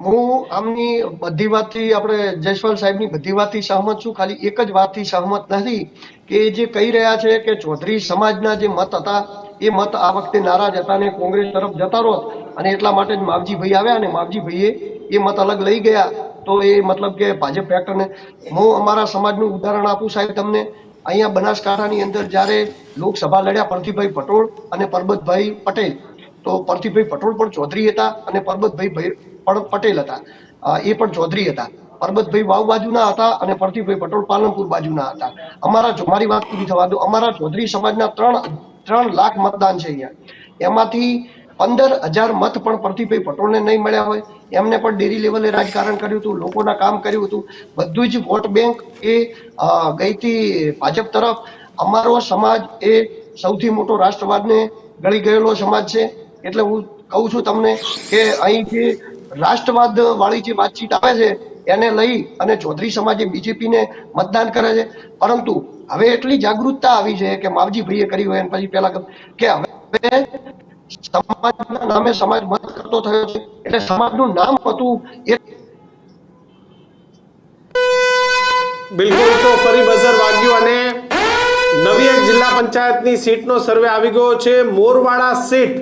C: હું આમની બધી વાતથી આપણે જયસ્વાલ સાહેબની બધી વાતથી સહમત છું. ખાલી એક જ વાતથી સહમત નથી કે એ જે કહી રહ્યા છે કે ચૌધરી સમાજના જે મત હતા એ મત આ વખતે નારાજ હતા ને કોંગ્રેસ તરફ જતા રહો અને એટલા માટે જ માવજીભાઈ આવ્યા અને માવજીભાઈએ એ મત અલગ લઈ ગયા. તો એ મતલબ કે ભાજપ ફેક્ટરને હું અમારા સમાજનું ઉદાહરણ આપું સાહેબ તમને. અહીંયા બનાસકાંઠાની અંદર જ્યારે લોકસભા લડ્યા પરથીભાઈ પટોળ અને પરબતભાઈ પટેલ, તો પરથીભાઈ પટોળ પણ ચૌધરી હતા અને પરબતભાઈ પણ પટેલ હતા. એ પણ ચૌધરી હતા. પરબતભાઈ વાવ બાજુના હતા અને પરથીભાઈ પટોળ પાલનપુર બાજુના હતા. મારી વાત પૂરી થવા દો. અમારા ચૌધરી સમાજના 3 લાખ મતદાન છે અહીંયા. એમાંથી 15,000 મત પણ પરથીભાઈ પટોળને નહીં મળ્યા હોય. એમને પણ ડેરી લેવલે રાજકારણ કર્યું હતું, લોકોના કામ કર્યું હતું. બધું જ વોટ બેંક એ ગઈ હતી ભાજપ તરફ. અમારો સમાજ એ સૌથી મોટો રાષ્ટ્રવાદને ગળી ગયેલો સમાજ છે. એટલે હું કહું છું તમને કે અહીં જે રાષ્ટ્રવાદ વાળી જે વાતચીત આવે છે એને લઈ અને ચૌધરી સમાજે બીજેપીને મતદાન કરે છે. પરંતુ હવે એટલી જાગૃતતા આવી છે કે માવજીભાઈએ કર્યું હોય પછી પેલા કે હવે સમાજના નામે સમાજ મત કરતો થયો છે. એટલે સમાજનું નામ હતું એ
D: બિલકુલ. તો ફરી બઝર વાગ્યું અને નવી એક જિલ્લા પંચાયતની સીટનો સર્વે આવી ગયો છે. મોરવાડા સીટ,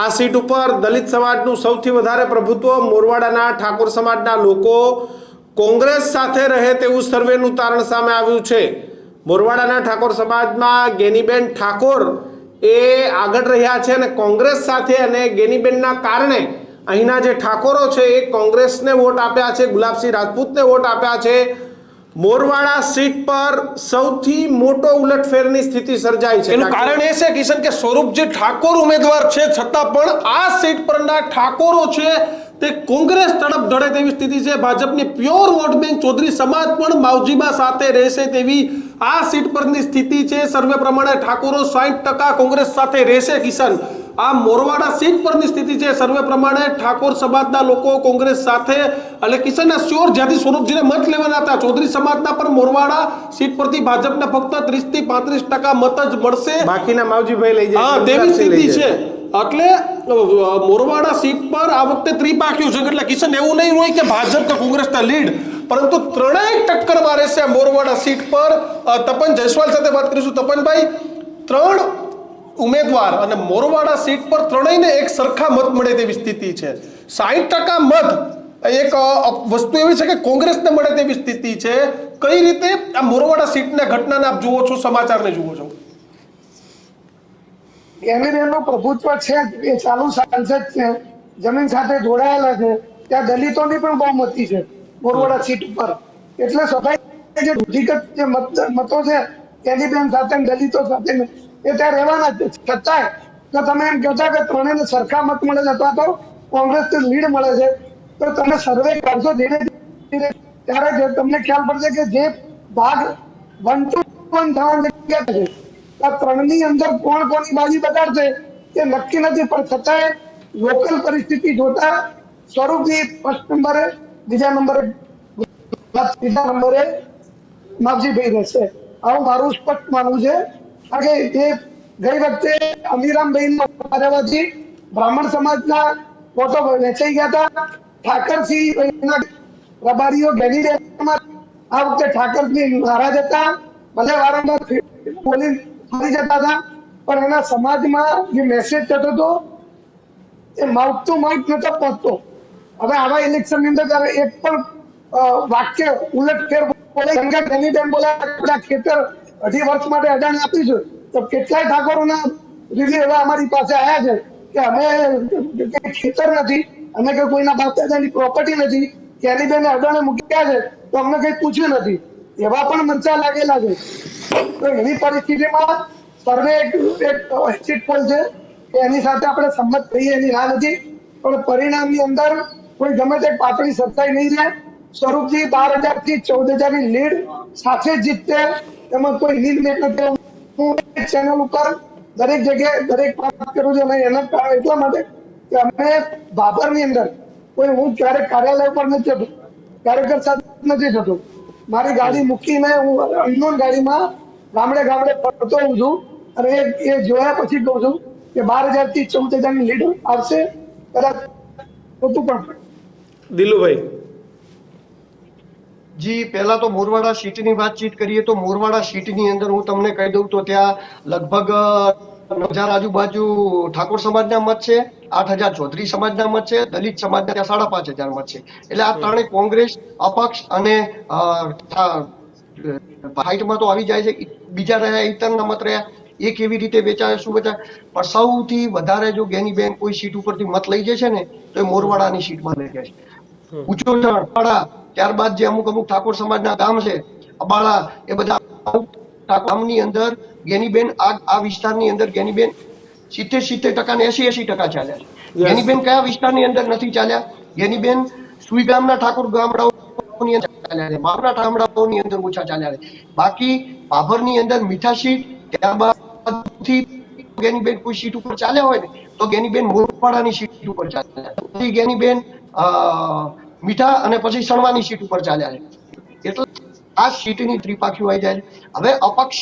D: આ સીટ ઉપર દલિત સમાજનું સૌથી વધારે પ્રભુત્વ. મોરવાડાના ઠાકોર સમાજના લોકો કોંગ્રેસ સાથે રહે તેવું સર્વેનું તારણ સામે આવ્યું છે. મોરવાડાના ઠાકોર સમાજમાં ગેનીબેન ઠાકોર એ આગળ રહ્યા છે અને કોંગ્રેસ સાથે અને ગેનીબેનના કારણે અહીંના જે ઠાકોરો છે એ કોંગ્રેસને વોટ આપ્યા છે, ગુલાબસિંહ રાજપૂતને વોટ આપ્યા છે. મોરવાડા સીટ પર સૌથી મોટો ઉલટફેરની સ્થિતિ સર્જાઈ છે.
A: એનું કારણ એ છે કિશન કે સ્વરૂપજી ઠાકોર ઉમેદવાર છે છતાં પણ આ સીટ પરના ઠાકોરો છે તે કોંગ્રેસ તરફ ઢળે તેવી સ્થિતિ છે. ભાજપની પ્યોર વોટ બેંક ચૌધરી સમાજ પણ માવજીબા સાથે રહેશે તેવી આ સીટ પરની સ્થિતિ છે. સર્વે પ્રમાણે ઠાકોરો 60% કોંગ્રેસ સાથે રહેશે. કિશન, આ મોરવાડા સીટ પરની સ્થિતિ છે. સર્વે પ્રમાણે ઠાકોર સમાજના લોકો કોંગ્રેસ સાથે, એટલે કિશનના શ્યોર જ્યાંથી સ્વરૂપજીને મત લેવાના હતા ચૌધરી સમાજના પર મોરવાડા સીટ પરથી ભાજપને ફક્ત 30 થી 35% મત જ મળશે,
D: બાકીના માવજીભાઈ લઈ જાય.
A: હા, તેવી સ્થિતિ છે. એટલે મોરવાડા સીટ પર આ વખતે ત્રિપાખ્યું છે. એટલે કિશન એવું નહીં હોય કે ભાજપ કે કોંગ્રેસના લીડ, પરંતુ ત્રણેય ટક્કરમાં રહેશે મોરવાડા સીટ પર. તપન જયસ્વાલ સાથે વાત કરીશું. તપનભાઈ, 3 ઉમેદવાર અને મોરવાડા સીટ પર ત્રણેયને એક સરખા મત મળે તેવી સ્થિતિ છે. 60% મત એક વસ્તુ એવી છે કે કોંગ્રેસને મળે તેવી સ્થિતિ છે. કઈ રીતે આ મોરવાડા સીટના ઘટનાને આપ જુઓ છો, સમાચારને જુઓ છો?
B: એનું પ્રભુત્વ છે, એ ચાલુ સાંસદ છે, જમીન સાથે જોડાયેલા છે. ત્યાં દલિતોની પણ બહુમતી છે મોરવાડા સીટ ઉપર. એટલે સ્વાભાવિક જે રૂઢિગત જે મતો છે કેનીબેન સાથે દલિતો સાથે એ ત્યાં રહેવાના જ. છતાંય જો તમે એમ કહેતા કે ત્રણેયને સરખા મત મળે છે અથવા તો કોંગ્રેસને લીડ મળે છે, તો તમે સર્વે કરશો ધીરે ધીરે ત્યારે જ તમને ખ્યાલ પડશે કે જે ભાગ 1 to 1 થવાની જગ્યા છે આ 3ની અંદર કોણ કોની બાજી બગાડશે એ નક્કી નથી. પણ છતાંય લોકલ પરિસ્થિતિ જોતા સ્વરૂપની ફર્સ્ટ નંબરે, બીજા નંબરે માવજીભાઈ રહેશે. આવું મારું સ્પષ્ટ માનવું છે. કારણ કે એ ગઈ વખતે અમીરામભાઈ રહેવાથી બ્રાહ્મણ સમાજના વોટો વેચાઈ ગયા હતા. ઠાકરસિંહ રબારીઓ ઘેરી આ વખતે ઠાકરસિંહ નારાજ હતા. ભલે વારંવાર બોલી ફરી જતા હતા, પણ એના સમાજમાં જે મેસેજ થતો હતો એ માઉથ ટુ માઉથ નતો પહોંચતો. હવે આવા ઇલેક્શન ની અંદર એક પણ વાક્ય ઉલટફેર બોલે, ગંગા બોલે ખેતર 2.5 વર્ષ માટે અડાણ આપીશું, તો કેટલાય ઠાકોરોના રિવ્યુ એવા અમારી પાસે આવ્યા છે કે અમે ખેતર નથી, અમે કે કોઈના બાપ દાદાની પ્રોપર્ટી નથી, કેનીબેન અડાણે મૂક્યા છે તો અમને કઈ પૂછ્યું નથી. એવા પણ મરચા લાગેલા છે. તો એવી પરિસ્થિતિમાં સર્વે એક એક્ઝિટ પોલ છે કે એની સાથે આપણે સંમત થઈએ એની ના નથી, પણ પરિણામની અંદર કોઈ ગમે તે પાતળી સરસાઈ નહીં રહે. સ્વરૂપજી 12,000 થી 14,000 ની લીડ સાથે જીતશે, એમાં કોઈ નિર્ણય નથી. હું ચેનલ ઉપર દરેક જગ્યાએ દરેક વાત કરું છું અને એના કારણ એટલા માટે કે અમે બાબરની અંદર કોઈ હું ક્યારેક કાર્યાલય પર નથી જતો, કાર્યકર સાથે નથી જતો. મારી ગાડી મૂકીને હું અનનોન ગાડીમાં ગામડે ગામડે ફરતો હોઉં છું અને એ જોયા પછી કહું છું કે 12,000 થી 14,000 ની લીડ આવશે, કદાચ ખોટું પણ પડે.
D: દિલુભાઈ,
C: જી, પહેલા તો મોરવાડા સીટની વાતચીત કરીએ તો મોરવાડા સીટની અંદર હું તમને કહી દઉં તો ત્યાં લગભગ 9,000 આજુબાજુ ઠાકોર સમાજના મત છે, 8,000 ચૌધરી સમાજના મત છે, દલિત સમાજના ત્યાં 5,500 મત છે. એટલે આ ત્રણેય કોંગ્રેસ, અપક્ષ અને ફાઇટમાં તો આવી જાય છે. બીજા રહ્યા ઇતરના મત રહ્યા એ કેવી રીતે વેચાય શું વેચાય, પણ સૌથી વધારે જો ગેનીબેન કોઈ સીટ ઉપરથી મત લઈ જશે ને તો એ મોરવાડાની સીટમાં લઈ જાય છે. ઉચોણ, અબાળા, ત્યારબાદ જે અમુક ઠાકોર સમાજના ગામ છે અબાળા, એ બધા ગામની અંદર ગેનીબેન આ વિસ્તારની અંદર ગેનીબેન 70% ને 80% ચાલ્યા છે. ગેનીબેન કયા વિસ્તારની અંદર નથી ચાલ્યા? ગેનીબેન સુઈ ગામના ઠાકોર ગામડાઓની અંદર ચાલ્યા છે, માવના ગામડાઓની અંદર ઓછા ચાલ્યા છે. બાકી ભાભરની અંદર મીઠા સીટ, ત્યારબાદ ગેનીબેન કોઈ સીટ ઉપર ચાલ્યા હોય ને તો ગેનીબેન મોરવાડાની સીટ ઉપર ચાલ્યા, ગેનીબેન મીઠા અને પછી સણવાની સીટ ઉપર ચાલ્યા છે. એટલે આ સીટની ત્રિપાખીઓ આવી જાય છે. હવે અપક્ષ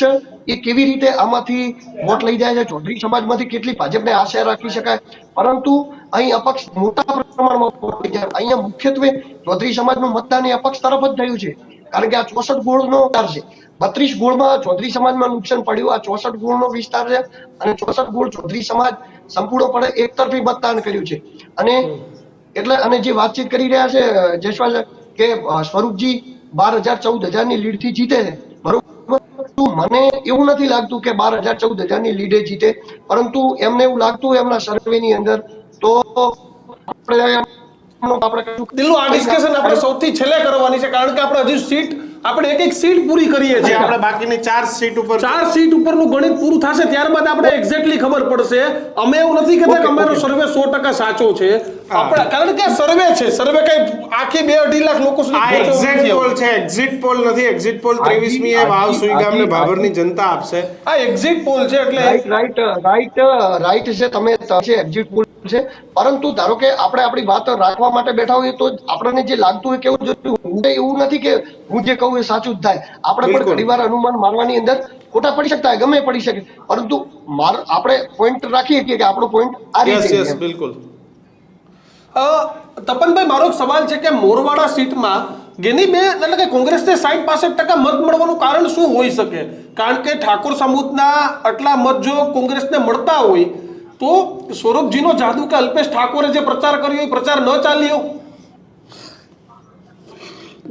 C: એ કેવી રીતે આમાંથી વોટ લઈ જાય છે, ચૌધરી સમાજમાંથી કેટલી ભાજપને આશા રાખી શકાય, પરંતુ અહીં અપક્ષ મોટા પ્રમાણમાં વોટ લઈ જાય. અહીંયા મુખ્યત્વે ચૌધરી સમાજનું મતદાન એ અપક્ષ તરફ જ થયું છે, કારણ કે આ 64 ગોળનો વિસ્તાર છે. 32 ગોળમાં ચૌધરી સમાજમાં નુકસાન પડ્યું, આ 64 ગોળનો વિસ્તાર છે અને 64 ગોળ ચૌધરી સમાજ સંપૂર્ણપણે એકતરફી મતદાન કર્યું છે. અને એટલે અને જે વાતચીત કરી રહ્યા છે જયસ્વાલ કે સ્વરૂપજી 12,000 14,000 ની લીડ થી જીતે છે, બરોબર. મને એવું નથી લાગતું કે 12,000 14,000 ની લીડે જીતે, પરંતુ એમને એવું લાગતું એમના સર્વે ની અંદર તો
A: દિલ્લુ, આ ડિસ્કશન આપણે સૌથી છેલ્લે કરવાની છે, કારણ કે આપણે હજી સીટ આપણે એક સીટ પૂરી કરીએ છીએ.
D: આપણે બાકીની 4 સીટ ઉપર
A: 4 સીટ ઉપરનું ગણિત પૂરું થશે ત્યારબાદ આપણે એક્ઝેક્ટલી ખબર પડશે. અમે એવું નથી કહેતા કે અમારો સર્વે 100% સાચો છે, આપણે કારણ કે સર્વે છે, સર્વે કઈ આખી 2-2.5 લાખ લોકો સુધી
D: આ એક્ઝેક્ટ પોલ છે, એક્ઝિટ પોલ નથી. એક્ઝિટ પોલ 23મી એ વાવ સુઈગામ ને ભાભરની જનતા આપશે.
A: આ એક્ઝિટ પોલ છે એટલે
C: રાઈટ છે, તમે છે એક્ઝિટ પોલ છે, પરંતુ ધારો કે આપણે આપણી વાત રાખવા માટે બેઠા હોઈએ તો આપણને જે લાગતું હોય કેવું જોઈએ, એવું નથી કે હું જે કહું એ સાચું જ થાય. આપણે પણ ઘણીવાર અનુમાન મારવાની અંદર ખોટા પડી શકતા ગમે પડી શકે, પરંતુ આપણે પોઈન્ટ રાખીએ કે આપણો પોઈન્ટ આ રીતે
D: યસ બિલકુલ.
A: તપનભાઈ, મારો એક સવાલ છે કે મોરવાડા સીટમાં ગેનીબેન એટલે કે કોંગ્રેસને 60-65% મત મળવાનું કારણ શું હોઈ શકે? કારણ કે ઠાકોર સમૂહના આટલા મત જો કોંગ્રેસને મળતા હોય તો સ્વરૂપજીનો જાદુ કે અલ્પેશ ઠાકોરે જે પ્રચાર કર્યો એ પ્રચાર ન ચાલ્યો?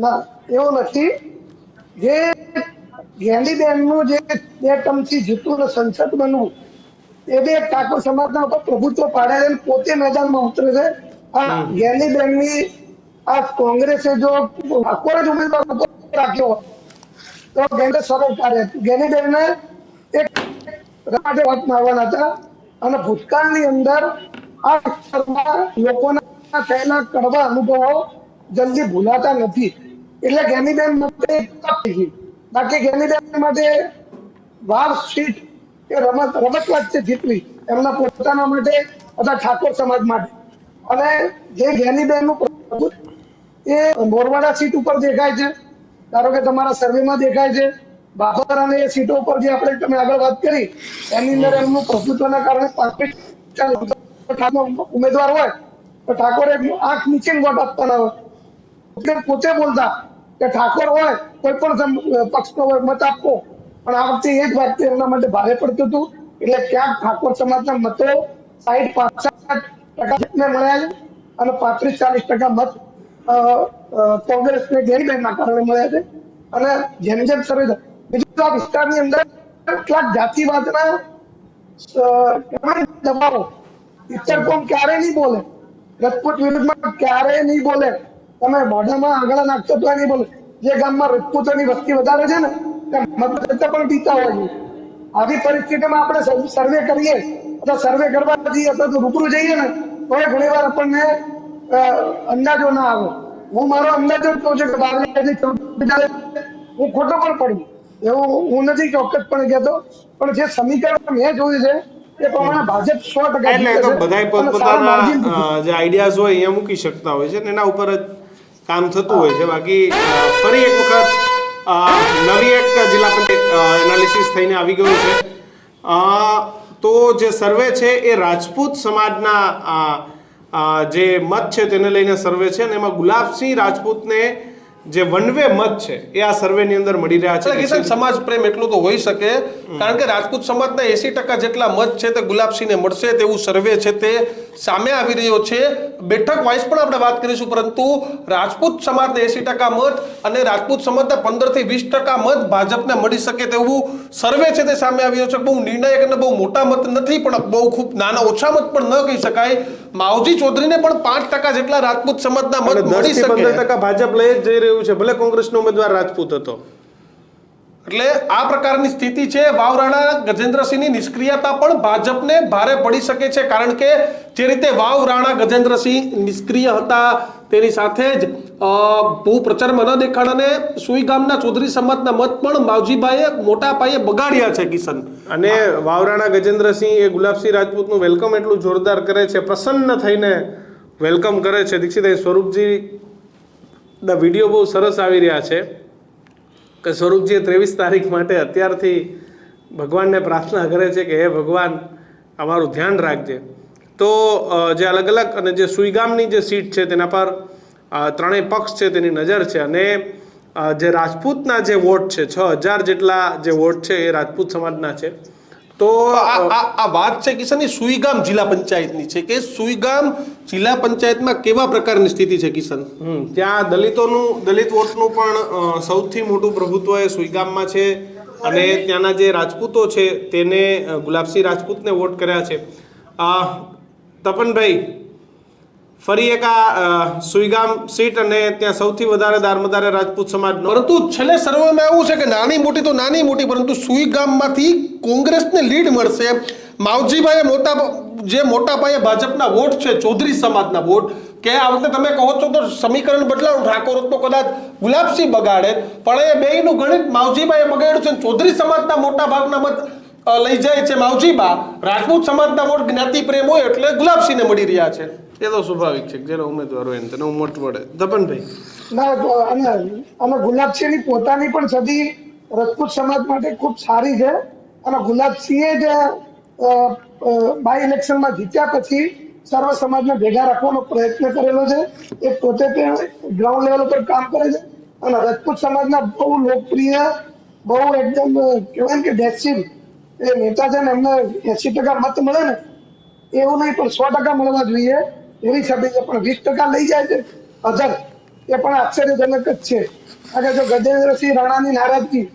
B: ના, એવું નથી. જે ગેનીબેનનું જે 2 ટર્મથી જીતવું ને સંસદ બનવું એ બે ઠાકોર સમાજના ઉપર પ્રભુત્વ પાડે છે, પોતે મેદાનમાં ઉતરે છે. આ ગેનીબેનની આ કોંગ્રેસે જો ઠાકોર જ ઉમેદવાર રાખ્યો તો ગેનીબેન સરળ કાર્ય હતું. ગેનીબેનને એક માટે વાત મારવાના હતા અને ભૂતકાળની અંદર આ વિસ્તારમાં લોકોના થયેલા કડવા અનુભવો જલ્દી ભૂલાતા નથી, એટલે ગેનીબેન માટે બાકી ગેનીબેન માટે વાવ સીટ એ રમતવાત છે જીતવી, એમના પોતાના માટે અથવા ઠાકોર સમાજ માટે. અને જે ગેનીબેનનું એ મોરવાડા સીટ ઉપર દેખાય છે, ધારો કે તમારા સર્વેમાં દેખાય છે. બાબર અને એ સીટો ઉપર જે આપણે તમે આગળ વાત કરી એની અંદર એમનું પ્રભુત્વના કારણે 35 ઉમેદવાર હોય તો ઠાકોરે આંખ નીચે વોટ આપવાના હોય. પોતે બોલતા કે ઠાકોર હોય કોઈ પણ પક્ષનો હોય મત આપવો, પણ આ વખતે એ જ વાત એમના માટે ભારે પડતું હતું. એટલે ક્યાંક ઠાકોર સમાજના મતો 60-65% મળ્યા છે અને 35-40% મત કોંગ્રેસને ગેનીબેનના કારણે મળ્યા છે. અને જેમ જેમ સર્વે બીજું આ વિસ્તારની અંદર કેટલાક જાતિવાદના દબાવો પિક્ચર કોમ ક્યારે નહીં બોલે, રજપૂત વિરુદ્ધમાં ક્યારે નહીં બોલે, તમે મોઢામાં આગળ નાખશો તો નહીં બોલે. જે ગામમાં રજપૂતોની વસ્તી વધારે છે ને મતદાતા પણ પીતા હોય છે. આવી પરિસ્થિતિમાં આપણે સર્વે કરીએ અથવા સર્વે કરવા જઈએ અથવા તો રૂબરૂ જઈએ ને તો ઘણી વાર આપણને અંદાજો ના આવે. હું મારો અંદાજો જ કહું છું કે બારલાથી 14 હું ખોટો પણ પડું એવું હું નથી ચોક્કસપણે કહેતો, પણ જે સમીકરણ મેં જોયું છે એ પ્રમાણે ભાજપ 100%
D: એટલે
B: જીતે
D: તો
B: છે
D: બધાય
B: અને સારા margin થી
D: પોતપોતાના જે આઈડિયાઝ હોય અહીંયા મૂકી શકતા હોય છે ને એના ઉપર જ કામ થતું હોય છે. બાકી ફરી એક વખત નવી એક જિલ્લા પંચાયત એનાલિસિસ થઈને આવી ગયું છે. તો જે સર્વે છે એ રાજપૂત સમાજના જે મત છે તેને લઈને સર્વે છે અને એમાં ગુલાબસિંહ રાજપૂતને જે વન વે મત છે એ આ સર્વેની અંદર મળી રહ્યા
A: એટલે
D: છે.
A: કિશન, સમાજ પ્રેમ એટલું તો હોઈ શકે, કારણ કે રાજપૂત સમાજના 80% જેટલા મત છે તે ગુલાબસિંહને મળશે તેવું સર્વે છે તે સામે આવી રહ્યો છે. બેઠક વાઇઝ પણ આપણે વાત કરીશું, પરંતુ રાજપૂત સમાજના 80% મત અને રાજપૂત સમાજના 15 થી 20% મત ભાજપને મળી શકે તેવું સર્વે છે તે સામે આવી રહ્યો છે. બહુ નિર્ણાયક અને બહુ મોટા મત નથી, પણ બહુ ખૂબ નાના ઓછા મત પણ ન કહી શકાય. માવજી ચૌધરીને પણ 5% જેટલા રાજપૂત સમાજના મત
D: 10
A: મળી
D: થી
A: શકે.
D: 15% ભાજપ લઈ જ જઈ રહ્યું છે, ભલે કોંગ્રેસનો ઉમેદવાર રાજપૂત હતો.
A: એટલે આ પ્રકારની સ્થિતિ છે. વાવ-રાણા ગજેન્દ્રસિંહની નિષ્ક્રિયતા પણ ભાજપને ભારે પડી શકે છે, કારણ કે જે રીતે વાવ-રાણા ગજેન્દ્રસિંહ નિષ્ક્રિય હતા તેની સાથે જ બહુ પ્રચારમાં ન દેખાણ અને સુઈ ગામના ચૌધરી સમાજના મત પણ માવજીભાઈએ મોટા પાયે બગાડ્યા છે. કિશન,
D: અને વાવરાણા ગજેન્દ્રસિંહ એ ગુલાબસિંહ રાજપૂતનું વેલકમ એટલું જોરદાર કરે છે, પ્રસન્ન થઈને વેલકમ કરે છે. દીક્ષિતભાઈ, સ્વરૂપજી ના વિડીયો બહુ સરસ આવી રહ્યા છે કે સ્વરૂપજીએ 23 તારીખ માટે અત્યારથી ભગવાનને પ્રાર્થના કરે છે કે હે ભગવાન અમારું ધ્યાન રાખજે. તો જે અલગ અલગ અને જે સુઈગામની જે સીટ છે તેના પર ત્રણેય પક્ષ છે તેની નજર છે અને જે રાજપૂતના જે વોટ છે 6000 જેટલા જે વોટ છે એ રાજપૂત સમાજના છે. તો
A: આ વાત છે કિશનની સુઈગામ જિલ્લા પંચાયતની છે કે સુઈગામ જિલ્લા પંચાયતમાં કેવા પ્રકારની સ્થિતિ છે કિશન?
D: ત્યાં દલિત વોટનું પણ સૌથી મોટું પ્રભુત્વ એ સુઈગામમાં છે અને ત્યાંના જે રાજપૂતો છે તેને ગુલાબસિંહ રાજપૂતને વોટ કર્યા છે. તપનભાઈ, ફરી એક આ સુઈગામ સીટ અને ત્યાં સૌથી વધારે દારમદારે રાજપૂત સમાજનો.
A: પરંતુ છેલ્લે સર્વેમાં એવું છે કે નાની મોટી તો નાની મોટી, પરંતુ સુઈગામમાંથી કોંગ્રેસને લીડ મળશે. માવજીભાઈએ મોટા પાયે ભાજપના વોટ છે, ચૌધરી સમાજના વોટ, કે આ વખતે તમે કહો છો તો સમીકરણ બદલાવું, ઠાકોર તો કદાચ ગુલાબસિંહ બગાડે, પણ એ બેયનું ગણિત માવજીભાઈએ બગાડ્યું છે. ચૌધરી સમાજના મોટા ભાગના મત લઈ જાય છે માવજીબા, રાજપૂત સમાજના વોટ જ્ઞાતિ પ્રેમ હોય એટલે ગુલાબસિંહને મળી રહ્યા છે.
D: એ તો સ્વાભાવિક છે, જેનો ઉમેદવાર હોય તેને મત વળે. તપનભાઈ,
B: ના, અને ગુલાબસિંહની પોતાની પણ છબી રાજપૂત સમાજ માટે ખૂબ સારી છે અને ગુલાબસિંહે જ બાય ઇલેક્શનમાં જીત્યા પછી સર્વ સમાજને ભેગા રાખવાનો પ્રયત્ન કરેલો છે. એ પોતે ગ્રાઉન્ડ લેવલ પર કામ કરે છે અને રાજપૂત સમાજના બહુ લોકપ્રિય, બહુ એકદમ કહેવાય ને કે ડેક્સિલ એ નેતા છે ને, એમને 80% મત મળે ને એવું નહીં, પણ 100% મળવા જોઈએ એવી છબી છે. પણ 20% લઈ જાય છે અધર, એ પણ આશ્ચર્યજનક જ છે. કારણ કે જો ગજેન્દ્રસિંહ રાણાની નારાજગી,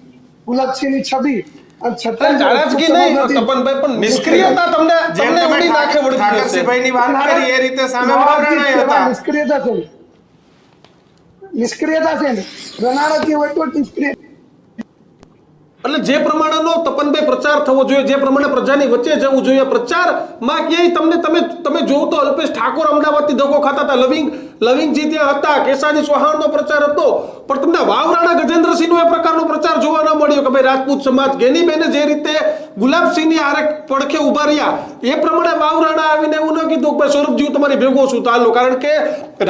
B: ગુલાબસિંહની છબી અને છતાં
A: નારાજગી નહીં તપનભાઈ, પણ નિષ્ક્રિયતા તમને ઉડી નાખે વળગી જશે.
D: ઠાકરસિંહભાઈની વાત કરી એ રીતે સામે વાવરાણાએ હતા.
B: નિષ્ક્રિયતા છે, નિષ્ક્રિયતા છે ને, રનાળાથી હોય તો નિષ્ક્રિય.
A: એટલે જે પ્રમાણેનો તપનભાઈ પ્રચાર થવો જોઈએ, જે પ્રમાણે પ્રજાની વચ્ચે જવું જોઈએ, પ્રચારમાં ક્યાંય તમે જોવો તો અલ્પેશ ઠાકોર અમદાવાદથી ધક્કો ખાતા હતા, લવિંગજી ત્યાં હતા, કેસાજી ચૌહાણનો પ્રચાર હતો, પણ તમને વાવરાણા ગજેન્દ્રસિંહનો એ પ્રકારનો પ્રચાર જોવા ન મળ્યો કે ભાઈ રાજપૂત સમાજ ગેનીબેને જે રીતે ગુલાબસિંહની આરે પડખે ઉભા રહ્યા એ પ્રમાણે વાવરાણા આવીને એવું ન કીધું કે ભાઈ સ્વરૂપજી તમારી ભેગો છું ચાલો, કારણ કે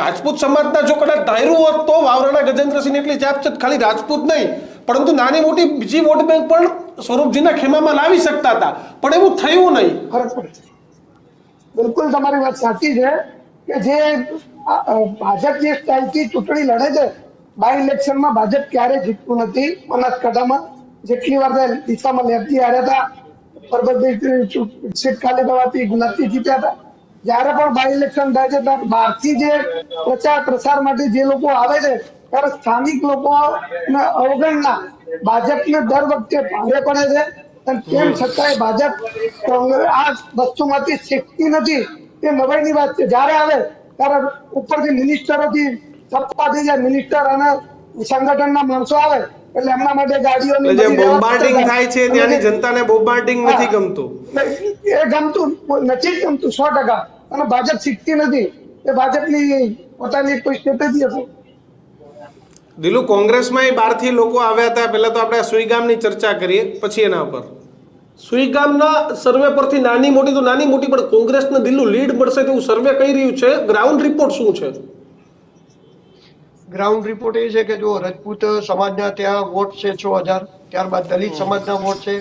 A: રાજપૂત સમાજના જો કદાચ ધાર્યું હોત તો વાવરાણા ગજેન્દ્રસિંહ એટલી ચાપ છે ખાલી રાજપૂત નહીં પરંતુ નાની મોટી બીજી વોટ બેંક પણ સ્વરૂપજીના ખેમામાં લાવી શકતા હતા, પણ એવું થયું નહીં.
B: ફરક પડે છે. બિલકુલ તમારી વાત સાચી છે કે જે ભાજપ જે સ્ટાઇલથી ચૂંટણી લડે છે, બાય ઇલેક્શનમાં ભાજપ ક્યારેય જીતતું નથી. બનાસકાંઠામાં જેટલી વાર દિશામાં લેફ્ટથી હાર્યા હતા, પરબતભાઈ સીટ ખાલી થવાથી ગુલાબસિંહ જીત્યા હતા. જયારે પણ બાય ઇલેક્શન થાય છે ત્યારે બહારથી જે પ્રચાર પ્રસાર માટે જે લોકો આવે છે ત્યારે સ્થાનિક લોકો અવગણના ભાજપને દર વખતે ભારે પડે છે અને તેમ છતાંય ભાજપ આ વસ્તુમાંથી શીખતી નથી. તે નવાઈની વાત છે. જયારે આવે ત્યારે ઉપરથી મિનિસ્ટરોથી સત્તા થઈ જાય, મિનિસ્ટર અને સંગઠનના માણસો આવે એટલે એમના માટે ગાડીઓની
D: એટલે જે
B: બધી વ્યવસ્થા
D: બોમ્બાર્ડિંગ થાય છે
B: અને
D: ત્યાંની
B: જે-
D: જનતાને બોમ્બાર્ડિંગ નથી
B: હા.
D: ગમતું.
B: એ ગમતું નથી જ ગમતું 100%. અને ભાજપ શીખતી નથી. એ ભાજપની પોતાની કોઈ સ્ટ્રેટેજી હશે.
D: દિલુ, કોંગ્રેસમાં બહારથી લોકો આવ્યા હતા. પહેલા તો આપણે સુઈગામની ચર્ચા કરીએ, પછી એના પર.
A: સુઈગામના સર્વે પરથી નાની મોટી તો નાની મોટી પણ કોંગ્રેસને દિલ્હી લીડ મળશે તેવું સર્વે કહી રહ્યું છે. ગ્રાઉન્ડ રિપોર્ટ શું છે?
C: ગ્રાઉન્ડ રિપોર્ટ એ છે કે જો રજપૂત સમાજના ત્યાં વોટ છે 6,000, ત્યારબાદ દલિત સમાજના વોટ છે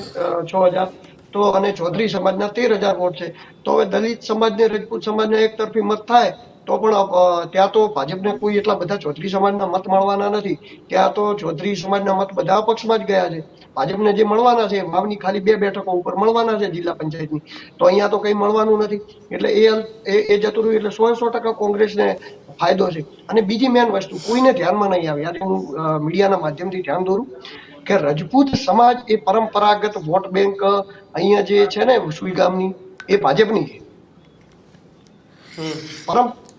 C: 6,000, તો અને ચૌધરી સમાજના 13,000 વોટ છે. તો હવે દલિત સમાજને રજપૂત સમાજને એક તરફી મત થાય તો પણ ત્યાં તો ભાજપને કોઈ એટલા બધા ચૌધરી સમાજના મત મળવાના નથી. ત્યાં તો ચૌધરી સમાજના મત બધા અપક્ષમાં જ ગયા છે. ભાજપને જે મળવાના છે વાવની ખાલી 2 બેઠકો ઉપર મળવાના છે જિલ્લા પંચાયતની, તો અહીંયા તો કઈ મળવાનું નથી. એટલે એ જતું રહ્યું એટલે 100% કોંગ્રેસને ફાયદો છે. અને બીજી મેન વસ્તુ કોઈને ધ્યાનમાં નહીં આવે, આજે હું મીડિયાના માધ્યમથી ધ્યાન દોરું કે રજપૂત સમાજ એ પરંપરાગત વોટ બેંક અહીંયા જે છે ને સુઈગામની એ ભાજપની છે.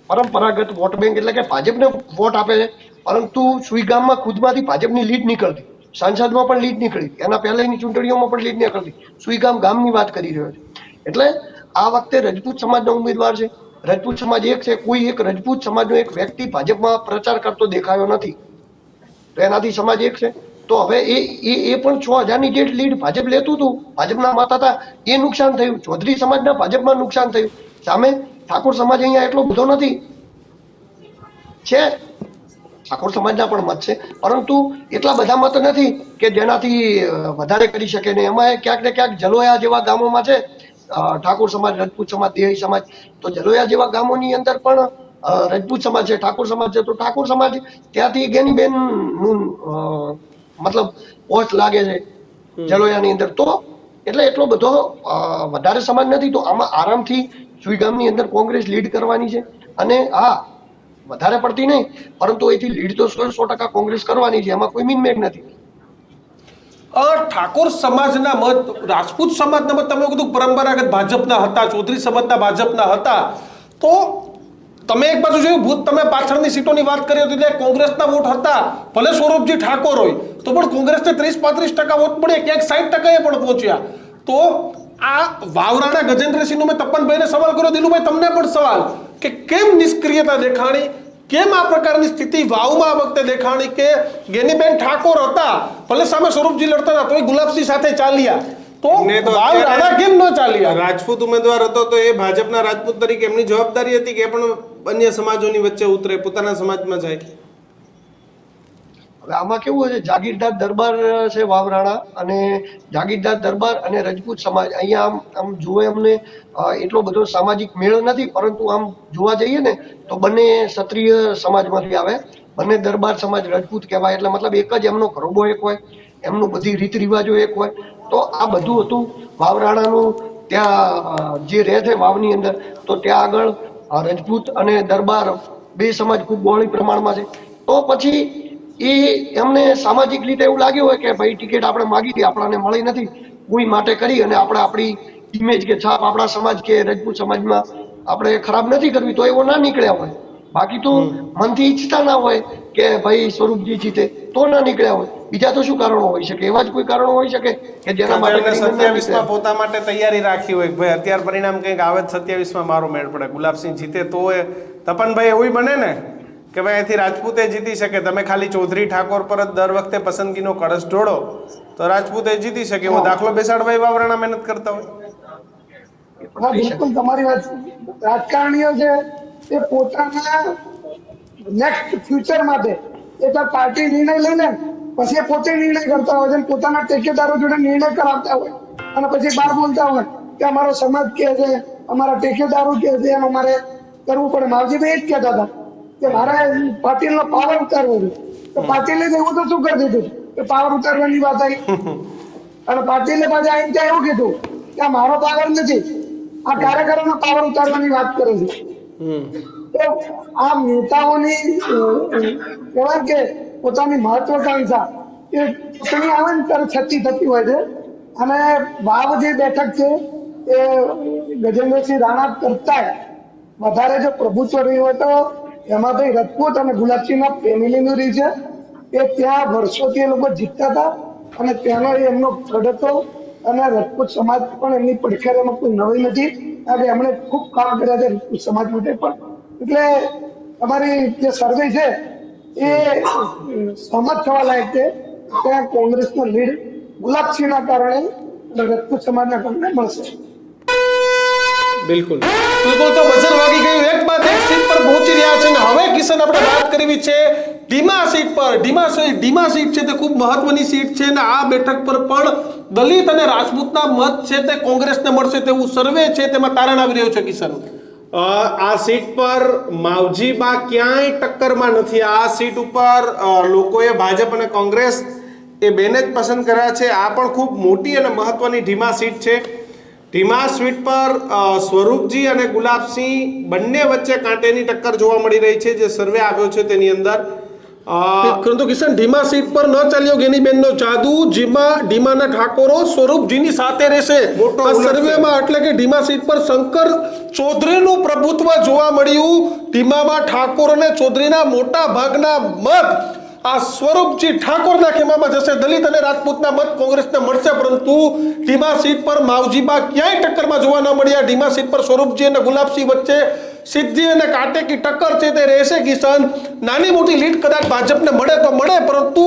C: પરંપરાગત વોટ બેંક એટલે કે ભાજપને વોટ આપે છે, પરંતુ સુઈગામમાં ખુદમાંથી ભાજપની લીડ નીકળતી, સાંસદમાં પણ લીડ નીકળી, એના પહેલાની ચૂંટણીઓમાં પણ લીડ નીકળતી. સુઈગામ ગામની વાત કરી રહ્યો છે. એટલે આ વખતે રજપૂત સમાજનો ઉમેદવાર છે. રજપૂત સમાજ એક છે, કોઈ એક રજપૂત સમાજનો એક વ્યક્તિ ભાજપમાં પ્રચાર કરતો દેખાયો નથી, તો એનાથી સમાજ એક છે. તો હવે એ પણ 6,000ની જેટ લીડ ભાજપ લેતું હતું, ભાજપના મત હતા, એ નુકસાન થયું. ચૌધરી સમાજના ભાજપમાં નુકસાન થયું. સામે ઠાકોર સમાજ અહીંયા એટલો બધો નથી, છે ઠાકોર સમાજના પણ મત છે, પરંતુ એટલા બધા મત નથી કે જેનાથી વધારે કરી શકે ને. એમાં ક્યાંક ને ક્યાંક જલોયા જેવા ગામોમાં છે ઠાકોર સમાજ, રજપૂત સમાજ, દેહી સમાજ, તો જલોયા જેવા ગામોની અંદર પણ રજપૂત સમાજ છે, ઠાકોર સમાજ છે, તો ઠાકોર સમાજ ત્યાંથી ગેનીબેન નું મતલબ પોસ્ટ લાગે છે જલોયાની અંદર. તો એટલે એટલો બધો વધારે સમાજ નથી, તો આમાં આરામથી સુઈગામની અંદર કોંગ્રેસ લીડ કરવાની છે. અને હા, વધારે પડતી નહીં, પરંતુ અહીંથી લીડ તો 100% કોંગ્રેસ કરવાની છે, એમાં કોઈ મીનમેક નથી.
A: ઠાકોર સમાજના મત, રાજપૂત સમાજના મત તમે કીધું પરંપરાગત ભાજપના હતા, ચૌધરી સમાજના ભાજપના હતા, તો તમે એક બાજુ જોયું ભૂત, તમે પાછળની સીટોની વાત કરી હતી એટલે કોંગ્રેસના વોટ હતા, ભલે સ્વરૂપજી ઠાકોર હોય તો પણ કોંગ્રેસને 30-35% વોટ મળ્યા, ક્યાંક 60% પણ પહોંચ્યા. તો આ વાવરાના ગજેન્દ્રસિંહનો મેં તપનભાઈને સવાલ કર્યો, દિલુભાઈ તમને પણ સવાલ કે કેમ નિષ્ક્રિયતા દેખાણી, કેમ આ પ્રકારની સ્થિતિ વાવમાં આ વખતે દેખાણી કે ગેનીબેન ઠાકોર હતા, ભલે સામે સ્વરૂપજી લડતા હતા તોય ગુલાબસિંહ સાથે ચાલ્યા, તો વાવ રાણા કેમ ન ચાલ્યા?
D: રાજપૂત ઉમેદવાર હતો તો એ ભાજપના રાજપૂત તરીકે એમની જવાબદારી હતી કે એ પણ અન્ય સમાજોની વચ્ચે ઉતરે, પોતાના સમાજમાં જાય.
C: હવે આમાં કેવું છે, જાગીરદાર દરબાર છે વાવરાણા, અને જાગીરદાર દરબાર અને રજપૂત સમાજ અહીંયા આમ જુએ અમને એટલો બધો સામાજિક મેળ નથી, પરંતુ આમ જોવા જઈએ ને તો બંને ક્ષત્રિય સમાજમાંથી આવે. બંને દરબાર સમાજ રજપૂત કહેવાય, એટલે મતલબ એક જ એમનો ઘરોબો એક હોય, એમનું બધી રીત રિવાજો એક હોય. તો આ બધું હતું વાવરાણાનું. ત્યાં જે રહે છે વાવની અંદર, તો ત્યાં આગળ રજપૂત અને દરબાર બે સમાજ ખૂબ બહોળી પ્રમાણમાં છે. તો પછી એ એમને સામાજિક રીતે એવું લાગ્યું હોય કે ભાઈ ટિકિટ આપણે માગી હતી, આપણને મળી નથી, કોઈ માટે કરી અને આપણે આપણી ઇમેજ કે છાપ આપણા સમાજ કે રજપૂત સમાજમાં આપણે ખરાબ નથી કરવી, તો એવો ના નીકળ્યા હોય. બાકી તો મનથી ઈચ્છતા ના હોય કે ભાઈ સ્વરૂપજી જીતે, તો ના નીકળ્યા હોય. બીજા તો શું કારણો હોઈ શકે? એવા જ કોઈ કારણો હોઈ શકે કે જેના માટે
D: એમને
C: ગરીબોને ના
D: 27 માં
C: નીકળ્યા.
D: પોતા માટે તૈયારી રાખી હોય કે ભાઈ અત્યાર પરિણામ કંઈક આવે 27 માં મારો મેળ પડે, ગુલાબસિંહ જીતે તો એ તપનભાઈ એવું બને ને કે ભાઈ અહીંથી રાજપૂતે જીતી શકે. તમે ખાલી ચૌધરી ઠાકોર પર જ દર વખતે પસંદગીનો કળશ ઢોળો તો રાજપૂતે જીતી શકે એવો દાખલો બેસાડભાઈ વાવરાણા મહેનત કરતા હોય.
B: હા, બિલકુલ તમારી વાત. રાજકારણીઓ છે એ પોતાના નેક્સ્ટ ફ્યુચર માટે એ તો પાર્ટી નિર્ણય લઈ લે, પછી એ પોતે નિર્ણય કરતા હોય છે, પોતાના ટેકેદારો જોડે નિર્ણય કરાવતા હોય, અને પછી બહાર બોલતા હોય કે અમારો સમાજ કે છે, અમારા ટેકેદારો કે છે, એમ અમારે કરવું પડે. માવજીભાઈ એ જ કહેતા હતા કે મારે પાટીલનો પાવર ઉતારવો છે, તો પાટીલે એવું તો શું કરી દીધું કે પાવર ઉતારવાની વાત આવી, અને પાટીલે પાછા આવીને ત્યાં એવું કીધું કે આ મારો પાવર નથી, આ કાર્યકરોનો પાવર ઉતારવાની વાત કરે છે. તો આ નેતાઓની કહેવાય કે પોતાની મહત્વકાંક્ષા એ ચૂંટણી આવે ને ત્યારે છતી થતી હોય છે. અને વાવ જે બેઠક છે એ ગજેન્દ્રસિંહ રાણા કરતા વધારે જો પ્રભુત્વ રહ્યું હોય તો એમાં ભાઈ રજપૂત અને ગુલાબસિંહના ફેમિલીનું રહી છે. એ ત્યાં વર્ષોથી એ લોકો જીતતા હતા અને ત્યાંનો એ એમનો ગઢ હતો અને રાજપૂત સમાજ પણ એમની પડખેરામાં કોઈ નવી નથી, કારણ કે એમણે ખૂબ કામ કર્યા છે રાજપૂત સમાજ માટે પણ. એટલે તમારી જે સર્વે છે એ સહમત થવા લાયક છે. ત્યાં કોંગ્રેસનો લીડ ગુલાબસિંહના કારણે અને રાજપૂત સમાજના કારણે મળશે.
A: બિલકુલ બિલકુલ. તો બજર વાગી ગયું, એક બાદ એક સીટ પર પહોંચી રહ્યા છે. અને હવે કિશન આપણે વાત કરવી છે ડીમા સીટ પર. ડીમા સીટ છે તે ખૂબ મહત્વની સીટ છે અને આ બેઠક પર પણ દલિત અને રાજપૂતના મત છે તે કોંગ્રેસને મળશે તેવું સર્વે છે તેમાં તારણ આવી રહ્યું છે. કિશન,
D: આ સીટ પર માવજીબા ક્યાંય ટક્કરમાં નથી. આ સીટ ઉપર લોકોએ ભાજપ અને કોંગ્રેસ એ બેને જ પસંદ કર્યા છે. આ પણ ખૂબ મોટી અને મહત્વની ઢીમા સીટ છે. ઢીમા સીટ પર સ્વરૂપજી અને ગુલાબસિંહ બંને વચ્ચે કાંટેની ટક્કર જોવા મળી રહી છે. જે સર્વે આવ્યો છે તેની અંદર
A: પરંતુ કિશન, ઢીમા સીટ પર ન ચાલ્યો ગેનીબેનનો જાદુ. જેમાં ઢીમાના ઠાકોરો સ્વરૂપજીની સાથે રહેશે આ સર્વેમાં. એટલે કે ઢીમા સીટ પર શંકર ચૌધરીનું પ્રભુત્વ જોવા મળ્યું. ઢીમામાં ઠાકોર અને ચૌધરીના મોટા ભાગના મત આ સ્વરૂપજી ઠાકોરના ખેમામાં જશે. દલિત અને રાજપૂતના મત કોંગ્રેસને મળશે. પરંતુ ઢીમા સીટ પર માવજીબા ક્યાંય ટક્કરમાં જોવા ન મળ્યા. ઢીમા સીટ પર સ્વરૂપજી અને ગુલાબસિંહ વચ્ચે સીધી અને કાટેકી ટક્કર છે તે રહેશે. કિશન, નાની મોટી લીડ કદાચ ભાજપને મળે તો મળે, પરંતુ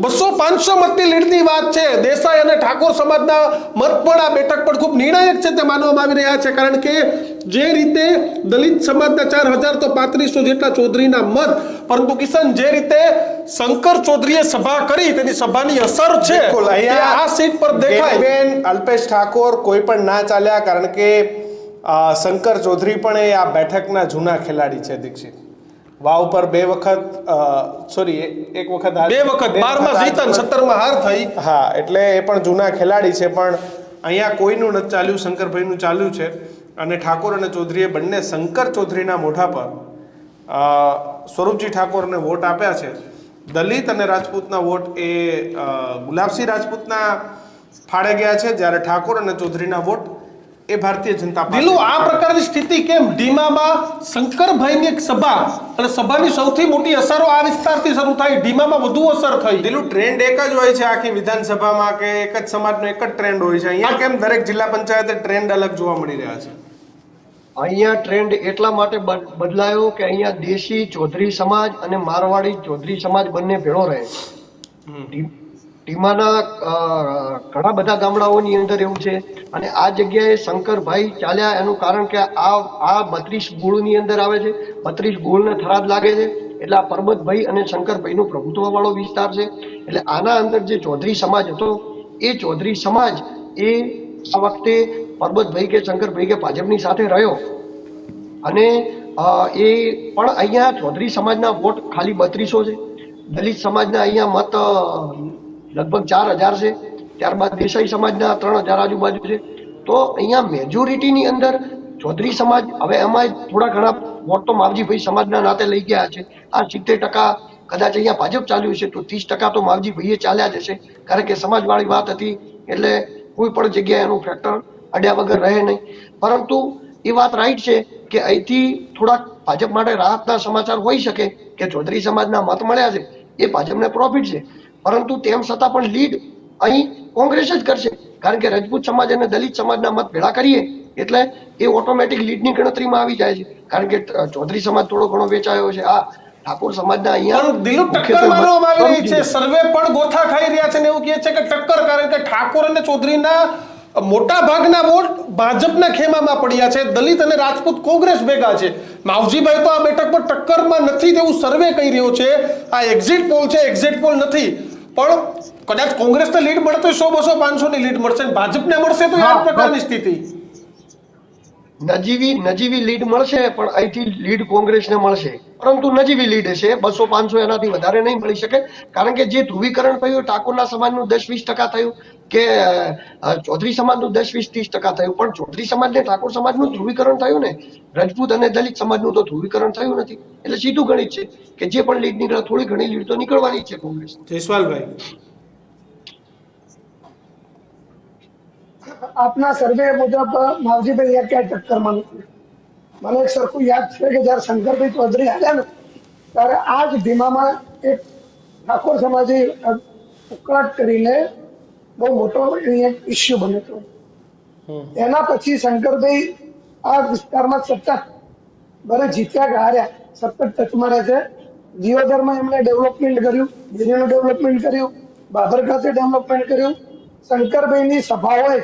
A: 200-500 મતની લીડની વાત છે. દેસાઈ અને ઠાકોર સમાજના મત પણ આ બેઠક પર ખૂબ નિર્ણાયક છે તે માનવામાં આવી રહ્યા છે. કારણ કે જે રીતે દલિત સમાજના 4000 તો 3500 જેટલા ચૌધરીના મત, પરંતુ કિશન, જે રીતે શંકર ચૌધરીએ સભા કરી તેની સભાની અસર છે આ સીટ પર દેખાય.
D: બેન અલ્પેશ ઠાકોર કોઈ પણ ના ચાલ્યા, કારણ કે શંકર ચૌધરી પણ એ આ બેઠકના જૂના ખેલાડી છે. દીક્ષિત વાવ પર એક વખત
A: 12 જીત અને 17 હાર થઈ.
D: હા, એટલે એ પણ જૂના ખેલાડી છે. પણ અહીંયા કોઈનું નથી ચાલ્યું, શંકરભાઈનું ચાલ્યું છે. અને ઠાકોર અને ચૌધરીએ બંને શંકર ચૌધરીના મોઢા પર સ્વરૂપજી ઠાકોરને વોટ આપ્યા છે. દલિત અને રાજપૂતના વોટ એ ગુલાબસિંહ રાજપૂતના ફાળે ગયા છે, જ્યારે ઠાકોર અને ચૌધરીના વોટ એ ભારતીય જનતા પાર્ટી.
A: દિલુ, આ પ્રકારની સ્થિતિ કેમ? ઢીમામાં શંકરભાઈની એક સભા અને સભાની સૌથી મોટી અસરો આ વિસ્તારથી શરૂ થઈ. ઢીમામાં વધુ અસર થઈ.
D: દિલુ, ટ્રેન્ડ એક જ હોય છે આખી વિધાનસભામાં, કે એક જ સમાજનો એક જ ટ્રેન્ડ હોય છે. અહીંયા કેમ દરેક જિલ્લા પંચાયતે ટ્રેન્ડ અલગ જોવા મળી રહ્યા છે?
C: અહીંયા ટ્રેન્ડ એટલા માટે બદલાયો કે અહીંયા દેશી ચૌધરી સમાજ અને મારવાડી ચૌધરી સમાજ બંને ભેળો રહે છે. ઢીમાના ઘણા બધા ગામડાઓની અંદર એવું છે. અને આ જગ્યાએ શંકરભાઈ ચાલ્યા એનું કારણ કે આ 32 ગોળની અંદર આવે છે. 32 ગોળને થરાદ લાગે છે. એટલે આ પરબતભાઈ અને શંકરભાઈનું પ્રભુત્વ વાળો વિસ્તાર છે. એટલે આના અંદર જે ચૌધરી સમાજ હતો એ ચૌધરી સમાજ એ આ વખતે પરબતભાઈ કે શંકરભાઈ કે ભાજપની સાથે રહ્યો. અને એ પણ અહીંયા ચૌધરી સમાજના વોટ ખાલી 3200 છે. દલિત સમાજના અહીંયા મત લગભગ 4000 છે. ત્યારબાદ દેસાઈ સમાજના 3000 આજુબાજુ છે. તો અહીંયા મેજોરિટીની અંદર ચૌધરી સમાજ, હવે એમાં થોડા ઘણા વોટ તો માવજીભાઈ સમાજના નાતે લઈ ગયા છે. આ 70% કદાચ અહીંયા ભાજપ ચાલ્યું છે, તો 30% તો માવજીભાઈએ ચાલ્યા જશે. કારણ કે સમાજવાળી વાત હતી એટલે કોઈ પણ જગ્યાએ એનું ફેક્ટર અડ્યા વગર રહે નહીં. પરંતુ એ વાત રાઈટ છે કે અહીંથી થોડાક ભાજપ માટે રાહતના સમાચાર હોઈ શકે કે ચૌધરી સમાજના મત મળ્યા છે, એ ભાજપને પ્રોફિટ છે. પરંતુ તેમ છતાં પણ લીડ અહીં કોંગ્રેસ જ કરશે. કારણ કે રાજપૂત સમાજ અને દલિત સમાજના મત ભેળા કરીએ એટલે એ ઓટોમેટિક લીડની ગણતરીમાં આવી જાય છે. કારણ કે ચૌધરી સમાજ થોડો ઘણો વેચાયો છે. આ ઠાકોર સમાજના અહીંયા
A: પણ દિલુ ટક્કર માનવામાં આવી રહી છે. સર્વે પણ ગોથા ખાઈ રહ્યા છે ને એવું કહે છે કે ટક્કર, કારણ કે ઠાકોર અને ચૌધરીના મોટા ભાગના વોટ ભાજપના ખેમામાં પડ્યા છે. દલિત અને રાજપૂત કોંગ્રેસ ભેગા છે. માવજીભાઈ તો આ બેઠક પર ટક્કરમાં નથી તેવું સર્વે કહી રહ્યો છે. આ એક્ઝિટ પોલ છે, એક્ઝિટ પોલ નથી. પણ કદાચ કોંગ્રેસને લીડ મળે તો 100, 200, 500 ની લીડ મળશે. ભાજપને મળશે તો આ પ્રકારની સ્થિતિ.
C: નજીવી લીડ મળશે, પણ અહીંથી લીડ કોંગ્રેસને મળશે. પરંતુ નજીવી લીડ છે, 200-500 એનાથી વધારે નહીં મળી શકે. કારણ કે જે ધ્રુવીકરણ થયું ઠાકોરના સમાજનું 10-20% થયું, કે ચૌધરી સમાજનું 10-20-30% થયું. પણ ચૌધરી સમાજ ને ઠાકોર સમાજનું ધ્રુવીકરણ થયું ને, રાજપૂત અને દલિત સમાજનું તો ધ્રુવીકરણ થયું નથી. એટલે સીધું ગણિત છે કે જે પણ લીડ નીકળે, થોડી ઘણી લીડ તો નીકળવાની છે કોંગ્રેસ.
D: જયસ્વાલભાઈ,
B: આપના સર્વે મુજબ માવજીભાઈ ક્યાં ટક્કરમાં નથી. મને એક સરખું યાદ છે કે જયારે શંકરભાઈ ચૌધરી આવ્યા ને ત્યારે આ જ ભીમામાં એક ઠાકોર સમાજે ઉકળાટ કરીને બહુ મોટો અહીંયા ઇસ્યુ બન્યો હતો. એના પછી શંકરભાઈ આ વિસ્તારમાં સતત ભલે જીત્યા કે હાર્યા સતત ટચમાં રહે છે. જીવદરમાં એમણે ડેવલપમેન્ટ કર્યું, ડેરીનું ડેવલપમેન્ટ કર્યું, બાબર ખાતે ડેવલપમેન્ટ કર્યું. શંકરભાઈની સભાઓએ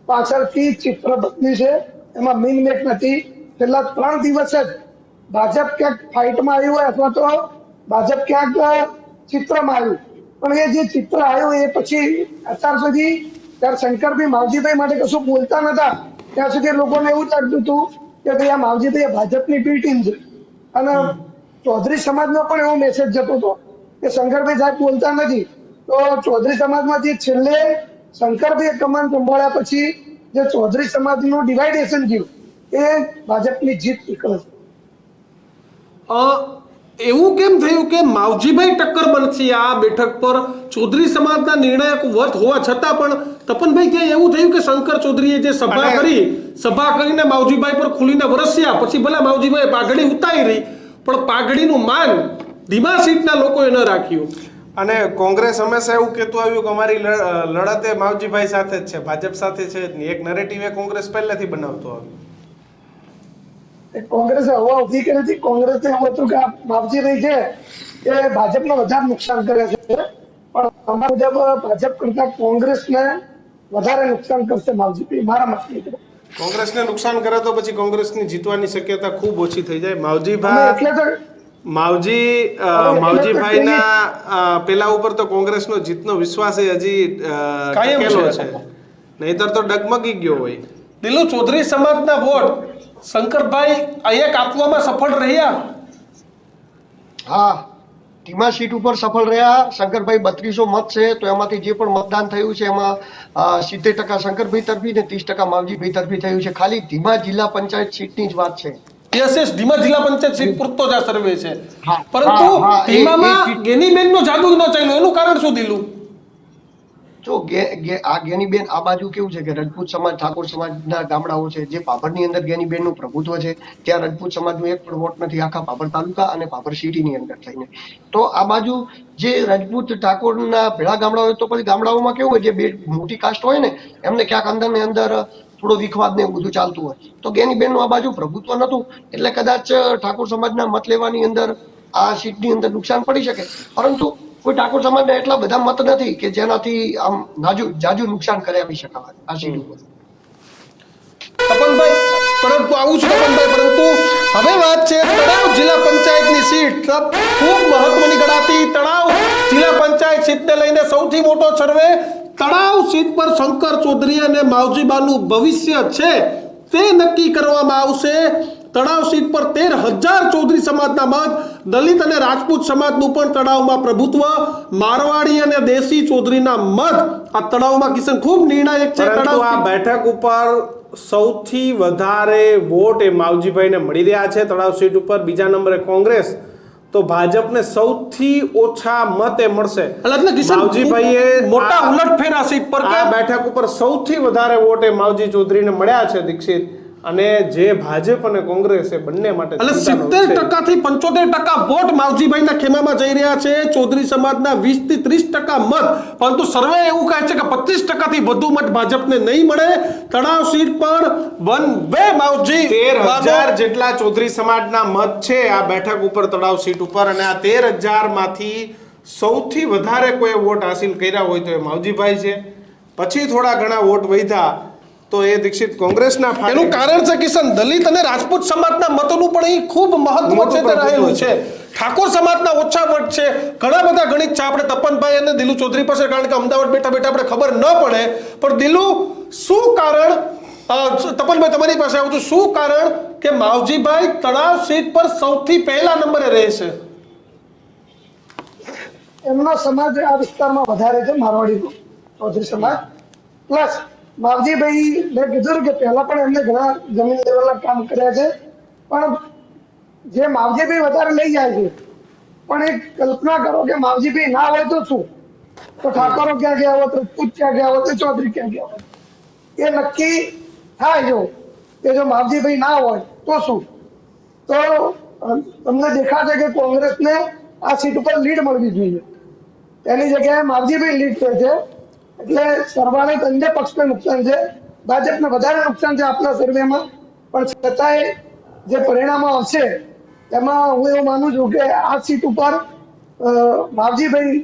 B: પાછળથી ચિત્ર બદલ્યું છે, એમાં મીનમેક નથી. છેલ્લા 3 દિવસ જ ભાજપ ક્યાંક ફાઇટમાં આવ્યું હોય અથવા તો ભાજપ ક્યાંક ચિત્રમાં આવ્યું, પણ એ જે ચિત્ર આવ્યું એ પછી અત્યાર સુધી ત્યારે શંકરભાઈ માવજીભાઈ માટે કશું બોલતા નતા ત્યાં સુધી લોકોને એવું લાગતું હતું કે ભાઈ આ માવજીભાઈ એ ભાજપની બી ટીમ છે. અને ચૌધરી સમાજનો પણ એવો મેસેજ જતો હતો કે શંકરભાઈ સાહેબ બોલતા નથી, તો ચૌધરી સમાજમાંથી છેલ્લે શંકરભાઈએ કમાન સંભાળ્યા પછી જે ચૌધરી સમાજનું ડિવાઇડેશન થયું એ ભાજપની જીત નીકળે છે.
A: એવું કેમ થયું કે માવજીભાઈ ટક્કર બનશે આ બેઠક પર? ચૌધરી સમાજના નિર્ણાયક વત હોવા છતાં પણ તપનભાઈ ક્યાં એવું થયું કે શંકર ચૌધરીએ જે સભા કરીને માવજીભાઈ પર ખુલીને વરસ્યા, પછી ભલે માવજીભાઈ પાઘડી ઉતારી પણ પાઘડીનું માન ધીમા સીટના લોકોએ ન રાખ્યું.
D: અને કોંગ્રેસ હંમેશા એવું કહેતું આવ્યું કે અમારી લડત એ માવજીભાઈ સાથે જ છે, ભાજપ સાથે છે જ નહીં. એક નરેટિવ એ કોંગ્રેસ પહેલેથી બનાવતો આવ્યો.
B: કોંગ્રેસે હવા ઉભી કરી હતી. કોંગ્રેસને એવું હતું કે આ માવજીભાઈ છે એ ભાજપને વધારે નુકસાન કરે છે, પણ અમારા મુજબ ભાજપ કરતા કોંગ્રેસને વધારે નુકસાન કરશે માવજીભાઈ, મારા મત મુજબ.
D: કોંગ્રેસને નુકસાન કરે તો પછી કોંગ્રેસની જીતવાની શક્યતા ખૂબ ઓછી થઈ જાય.
B: એટલે તો
D: માવજીભાઈના પેલા ઉપર તો કોંગ્રેસનો જીતનો વિશ્વાસ હજી
A: કાયમ
D: છે, નહીતર તો ડગમગી ગયો હોય.
A: દિલુ, ચૌધરી સમાજના વોટ શંકરભાઈ અહીંયા કાપવામાં સફળ રહ્યા.
C: હા, ધીમા સીટ ઉપર સફળ રહ્યા. શંકરભાઈ 3200 મત છે, તો એમાંથી જે પણ મતદાન થયું છે એમાં 70% શંકરભાઈ તરફી ને 30% માવજીભાઈ તરફી થયું છે. ખાલી ધીમા જિલ્લા પંચાયત સીટની જ વાત છે.
A: યસ, ધીમા જિલ્લા પંચાયત સીટ પૂરતો જ આ સર્વે છે,
C: હા,
A: પરંતુ
C: હા,
A: ધીમામાં ગેનીબેનનો જાદુ ન ચાલ્યો. એનું કારણ શું દિલું?
C: જો આ ગેનીબેન આ બાજુ કેવું છે કે રજપૂત સમાજ ઠાકોર સમાજના ગામડાઓ છે, જે ભાભરની અંદર ગેનીબેનનું પ્રભુત્વ છે, ત્યાં રજપૂત સમાજનું એક પણ વોટ નથી આખા ભાભર તાલુકા અને ભાભર સિટીની અંદર થઈને. તો આ બાજુ જે રજપૂત ઠાકોરના ભેળા ગામડાઓ હોય, તો પછી ગામડાઓમાં કેવું હોય જે બે મોટી કાસ્ટ હોય ને એમને ક્યાંક અંદર ને અંદર થોડો વિખવાદ ને એવું બધું ચાલતું હોય, તો ગેનીબેનનું આ બાજુ પ્રભુત્વ નતું એટલે કદાચ ઠાકોર સમાજના મત લેવાની અંદર આ સીટની અંદર નુકસાન પડી શકે, પરંતુ કોઈ ઠાકોર સમાજના એટલા બધા મત નથી કે જેનાથી આમ જાજુ નુકસાન કરાવી શકાય આ સીટ ઉપર.
A: તપનભાઈ, પરંતુ આવું છે તપનભાઈ, પરંતુ હવે વાત છે તળાવ જિલ્લા પંચાયતની સીટ. ખૂબ મહત્વની ગણાતી તળાવ જિલ્લા પંચાયત સીટને લઈને સૌથી મોટો સર્વે. તળાવ સીટ પર શંકર ચૌધરી અને માવજીબાનું ભવિષ્ય છે તે નક્કી કરવામાં આવશે. તળાવ સીટ પર 13,000 ચૌધરી સમાજના મત, દલિત અને રાજપૂત સમાજનું પણ તળાવમાં પ્રભુત્વ, મારવાડી અને દેશી ચૌધરીના મત આ તળાવમાં કિશન ખૂબ નિર્ણાયક છે.
D: પરંતુ આ બેઠક ઉપર સૌથી વધારે વોટ એ માવજીભાઈને મળી રહ્યા છે તળાવ સીટ ઉપર. બીજા નંબરે કોંગ્રેસ, તો ભાજપને સૌથી ઓછા મત એ મળશે. માવજીભાઈએ
A: મોટા ઉલટફેર આ સીટ પર
D: આ બેઠક ઉપર સૌથી વધારે વોટ એ માવજી ચૌધરીને મળ્યા છે દીક્ષિત. અને જે ભાજપ અને કોંગ્રેસ એ બંને માટે
A: એટલે 70% થી 75% વોટ માવજીભાઈના ખેમામાં જઈ રહ્યા છે. ચૌધરી સમાજના 20 થી 30% મત, પરંતુ સર્વે એવું કહે છે કે 25% થી વધુ મત ભાજપને નહીં મળે. તળાવ સીટ પર વન વે માવજી
D: 13,000 જેટલા ચૌધરી સમાજના મત છે આ બેઠક ઉપર તળાવ સીટ ઉપર, અને આ 13,000 માંથી સૌથી વધારે કોઈ વોટ હાસિલ કર્યા હોય તો એ માવજીભાઈ છે. પછી થોડા ઘણા વોટ વધ્યા તો એ દીક્ષિત કોંગ્રેસના.
A: એનું કારણ છે કિશન, દલિત અને રાજપૂત સમાજના મતોનું પણ અહીં ખૂબ મહત્વ છે તે રહેલું છે. ઠાકોર સમાજના ઓછા મત છે. ઘણા બધા ગણિત છે આપણે તપનભાઈ અને દિલુ ચૌધરી પાસે, કારણ કે અમદાવાદ બેઠા બેઠા આપણે ખબર ન પડે. પણ દિલુ, શું કારણ, તપનભાઈ તમારી પાસે આવું છું, શું કારણ કે માવજીભાઈ તળાવ સીટ પર સૌથી પહેલા નંબરે રહેશે?
B: એમનો સમાજ આ વિસ્તારમાં વધારે છે, મારવાડીનો ચૌધરી સમાજ. પ્લસ માવજીભાઈ મેં કીધું કે પહેલા પણ એમને ઘણા જમીન લેવલના કામ કર્યા છે, પણ જે માવજીભાઈ વધારે લઈ જાય છે. પણ એક કલ્પના કરો કે માવજીભાઈ ના હોય તો શું, તો ઠાકોરો ક્યાં ગયા હોત, રજપૂત ક્યાં ગયા હોત, ચૌધરી ક્યાં ગયા હોત, એ નક્કી થાય. જો કે જો માવજીભાઈ ના હોય તો શું, તો તમને દેખાશે કે કોંગ્રેસને આ સીટ ઉપર લીડ મળવી જોઈએ. એની જગ્યાએ માવજીભાઈ લીડ કરે છે. એટલે સરવાળે બંને પક્ષને નુકસાન છે. ભાજપને વધારે નુકસાન છે આપણા સર્વેમાં, પણ છતાંય જે પરિણામો આવશે એમાં હું એવું માનું છું કે આ સીટ ઉપર માવજીભાઈ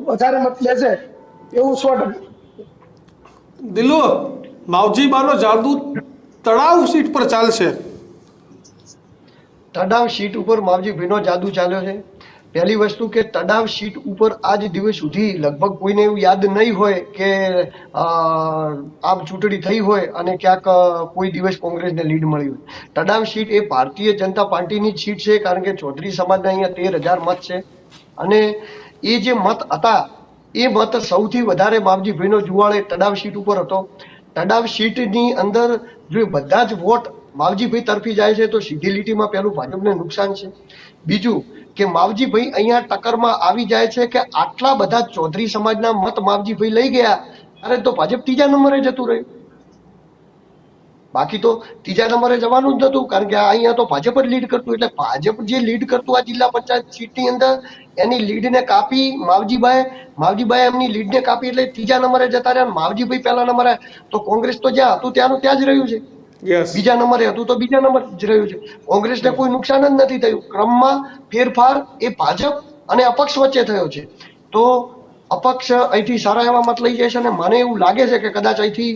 B: વધારે મત લેશે એવું 100%.
A: દિલુ, માવજીબાનો જાદુ તળાવ સીટ પર ચાલશે.
C: તડાવ સીટ ઉપર માવજીભાઈનો જાદુ ચાલ્યો છે. પહેલી વસ્તુ કે તડાવ સીટ ઉપર આજ દિવસ સુધી લગભગ કોઈને એવું યાદ નહીં હોય કે આમ ચૂંટણી થઈ હોય અને ક્યાંક કોઈ દિવસ કોંગ્રેસને લીડ મળી હોય. તડાવ સીટ એ ભારતીય જનતા પાર્ટીની જ સીટ છે, કારણ કે ચૌધરી સમાજના અહીંયા 13,000 મત છે. અને એ જે મત હતા એ મત સૌથી વધારે માવજીભાઈનો જુવાળ એ તડાવ સીટ ઉપર હતો. તડાવ સીટની અંદર જો બધા જ વોટ માવજીભાઈ તરફી જાય છે તો સીધી લીટીમાં પહેલું ભાજપને નુકસાન છે. બીજું કે માવજીભાઈ અહીંયા ટક્કરમાં આવી જાય છે કે આટલા બધા ચૌધરી સમાજના મત માવજીભાઈ લઈ ગયા ત્યારે તો ભાજપ ત્રીજા નંબરે જતું રહ્યું. બાકી તો ત્રીજા નંબરે જવાનું જ નતું, કારણ કે અહીંયા તો ભાજપ જ લીડ કરતું. એટલે ભાજપ જે લીડ કરતું આ જિલ્લા પંચાયત સીટની અંદર એની લીડને કાપી માવજીભાઈ એમની લીડને કાપી એટલે ત્રીજા નંબરે જતા રહ્યા. માવજીભાઈ પહેલા નંબરે, તો કોંગ્રેસ તો જ્યાં હતું ત્યાંનું ત્યાં જ રહ્યું છે.
A: યસ,
C: બીજા નંબરે હતું તો બીજા નંબર જ રહ્યું છે. કોંગ્રેસને કોઈ નુકસાન જ નથી થયું. ક્રમમાં ફેરફાર એ ભાજપ અને અપક્ષ વચ્ચે થયો છે. તો અપક્ષ અહીંથી સારા એવા મત લઈ જાય છે અને મને એવું લાગે છે કે કદાચ અહીંથી